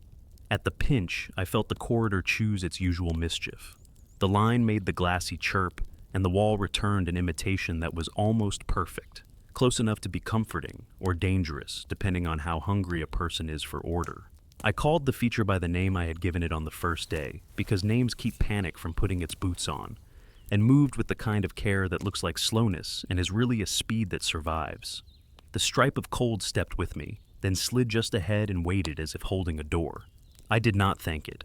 At the pinch, I felt the corridor choose its usual mischief. The line made the glassy chirp, and the wall returned an imitation that was almost perfect, close enough to be comforting or dangerous, depending on how hungry a person is for order. I called the feature by the name I had given it on the first day, because names keep panic from putting its boots on, and moved with the kind of care that looks like slowness and is really a speed that survives. The stripe of cold stepped with me, then slid just ahead and waited as if holding a door. I did not thank it.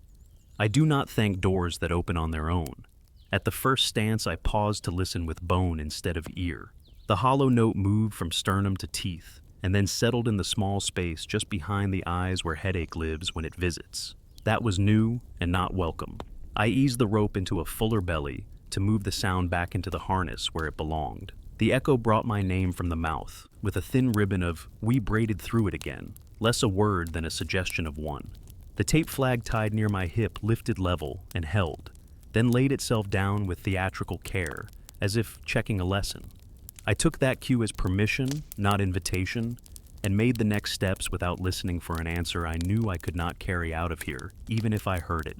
I do not thank doors that open on their own. At the first stance, I paused to listen with bone instead of ear. The hollow note moved from sternum to teeth, and then settled in the small space just behind the eyes where headache lives when it visits. That was new and not welcome. I eased the rope into a fuller belly to move the sound back into the harness where it belonged. The echo brought my name from the mouth, with a thin ribbon of "we braided through it again," less a word than a suggestion of one. The tape flag tied near my hip lifted level and held, then laid itself down with theatrical care, as if checking a lesson. I took that cue as permission, not invitation, and made the next steps without listening for an answer I knew I could not carry out of here, even if I heard it.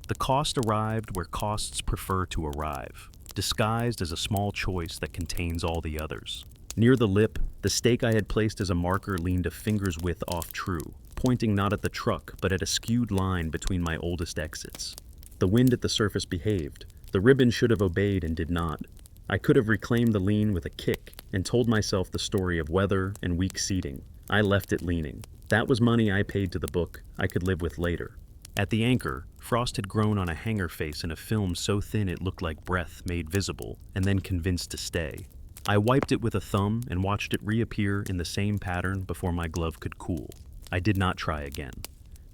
The cost arrived where costs prefer to arrive, disguised as a small choice that contains all the others. Near the lip, the stake I had placed as a marker leaned a finger's width off true, pointing not at the truck but at a skewed line between my oldest exits. The wind at the surface behaved. The ribbon should have obeyed and did not. I could have reclaimed the lean with a kick and told myself the story of weather and weak seating. I left it leaning. That was money I paid to the book I could live with later. At the anchor, frost had grown on a hanger face in a film so thin it looked like breath made visible and then convinced to stay. I wiped it with a thumb and watched it reappear in the same pattern before my glove could cool. I did not try again.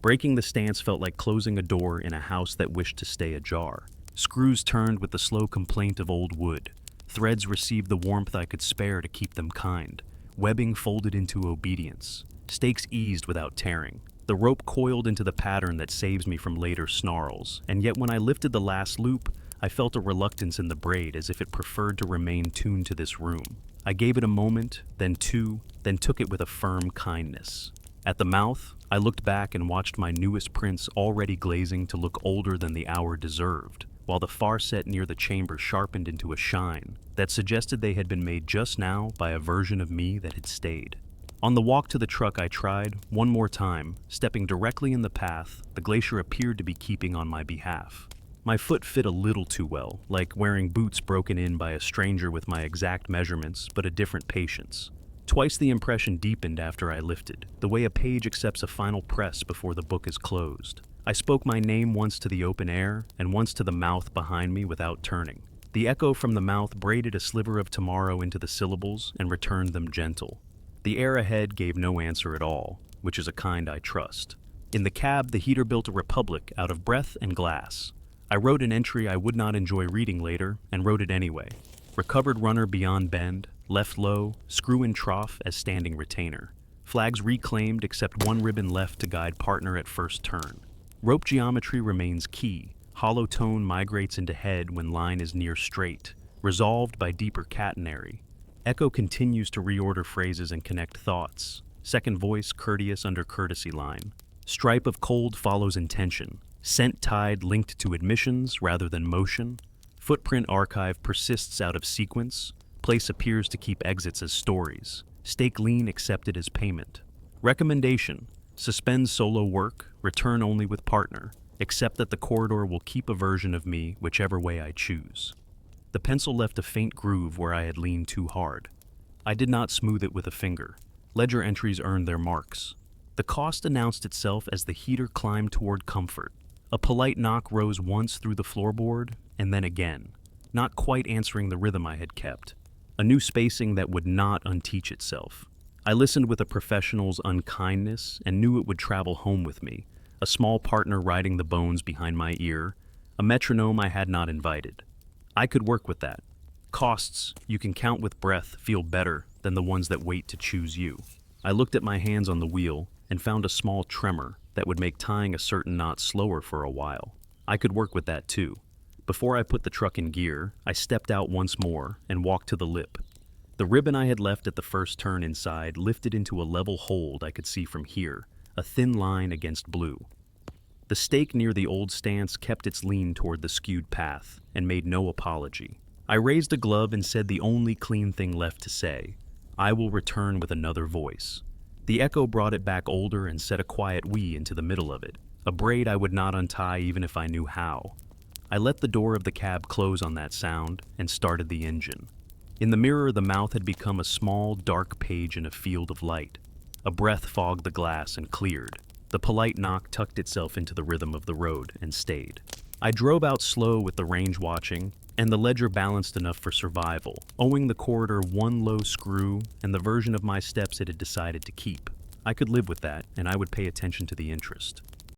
Breaking the stance felt like closing a door in a house that wished to stay ajar. Screws turned with the slow complaint of old wood. Threads received the warmth I could spare to keep them kind. Webbing folded into obedience. Stakes eased without tearing. The rope coiled into the pattern that saves me from later snarls, and yet when I lifted the last loop, I felt a reluctance in the braid as if it preferred to remain tuned to this room. I gave it a moment, then two, then took it with a firm kindness. At the mouth, I looked back and watched my newest prints already glazing to look older than the hour deserved, while the far set near the chamber sharpened into a shine that suggested they had been made just now by a version of me that had stayed. On the walk to the truck I tried, one more time, stepping directly in the path the glacier appeared to be keeping on my behalf. My foot fit a little too well, like wearing boots broken in by a stranger with my exact measurements but a different patience. Twice the impression deepened after I lifted, the way a page accepts a final press before the book is closed. I spoke my name once to the open air and once to the mouth behind me without turning. The echo from the mouth braided a sliver of tomorrow into the syllables and returned them gentle. The air ahead gave no answer at all, which is a kind I trust. In the cab, the heater built a republic out of breath and glass. I wrote an entry I would not enjoy reading later, and wrote it anyway. Recovered runner beyond bend, left low, screw in trough as standing retainer. Flags reclaimed except one ribbon left to guide partner at first turn. Rope geometry remains key. Hollow tone migrates into head when line is near straight, resolved by deeper catenary. Echo continues to reorder phrases and connect thoughts. Second voice courteous under courtesy line. Stripe of cold follows intention. Scent tide linked to admissions rather than motion. Footprint archive persists out of sequence. Place appears to keep exits as stories. Stake lean accepted as payment. Recommendation: suspend solo work, return only with partner. Except that the corridor will keep a version of me whichever way I choose. The pencil left a faint groove where I had leaned too hard. I did not smooth it with a finger. Ledger entries earned their marks. The cost announced itself as the heater climbed toward comfort. A polite knock rose once through the floorboard, and then again, not quite answering the rhythm I had kept. A new spacing that would not unteach itself. I listened with a professional's unkindness and knew it would travel home with me, a small partner riding the bones behind my ear, a metronome I had not invited. I could work with that. Costs you can count with breath feel better than the ones that wait to choose you. I looked at my hands on the wheel and found a small tremor that would make tying a certain knot slower for a while. I could work with that too. Before I put the truck in gear, I stepped out once more and walked to the lip. The ribbon I had left at the first turn inside lifted into a level hold I could see from here, a thin line against blue. The stake near the old stance kept its lean toward the skewed path and made no apology. I raised a glove and said the only clean thing left to say. I will return with another voice. The echo brought it back older and set a quiet "we" into the middle of it, a braid I would not untie even if I knew how. I let the door of the cab close on that sound and started the engine. In the mirror, the mouth had become a small, dark page in a field of light. A breath fogged the glass and cleared. The polite knock tucked itself into the rhythm of the road and stayed. I drove out slow with the range watching, and the ledger balanced enough for survival, owing the corridor one low screw and the version of my steps it had decided to keep. I could live with that, and I would pay attention to the interest.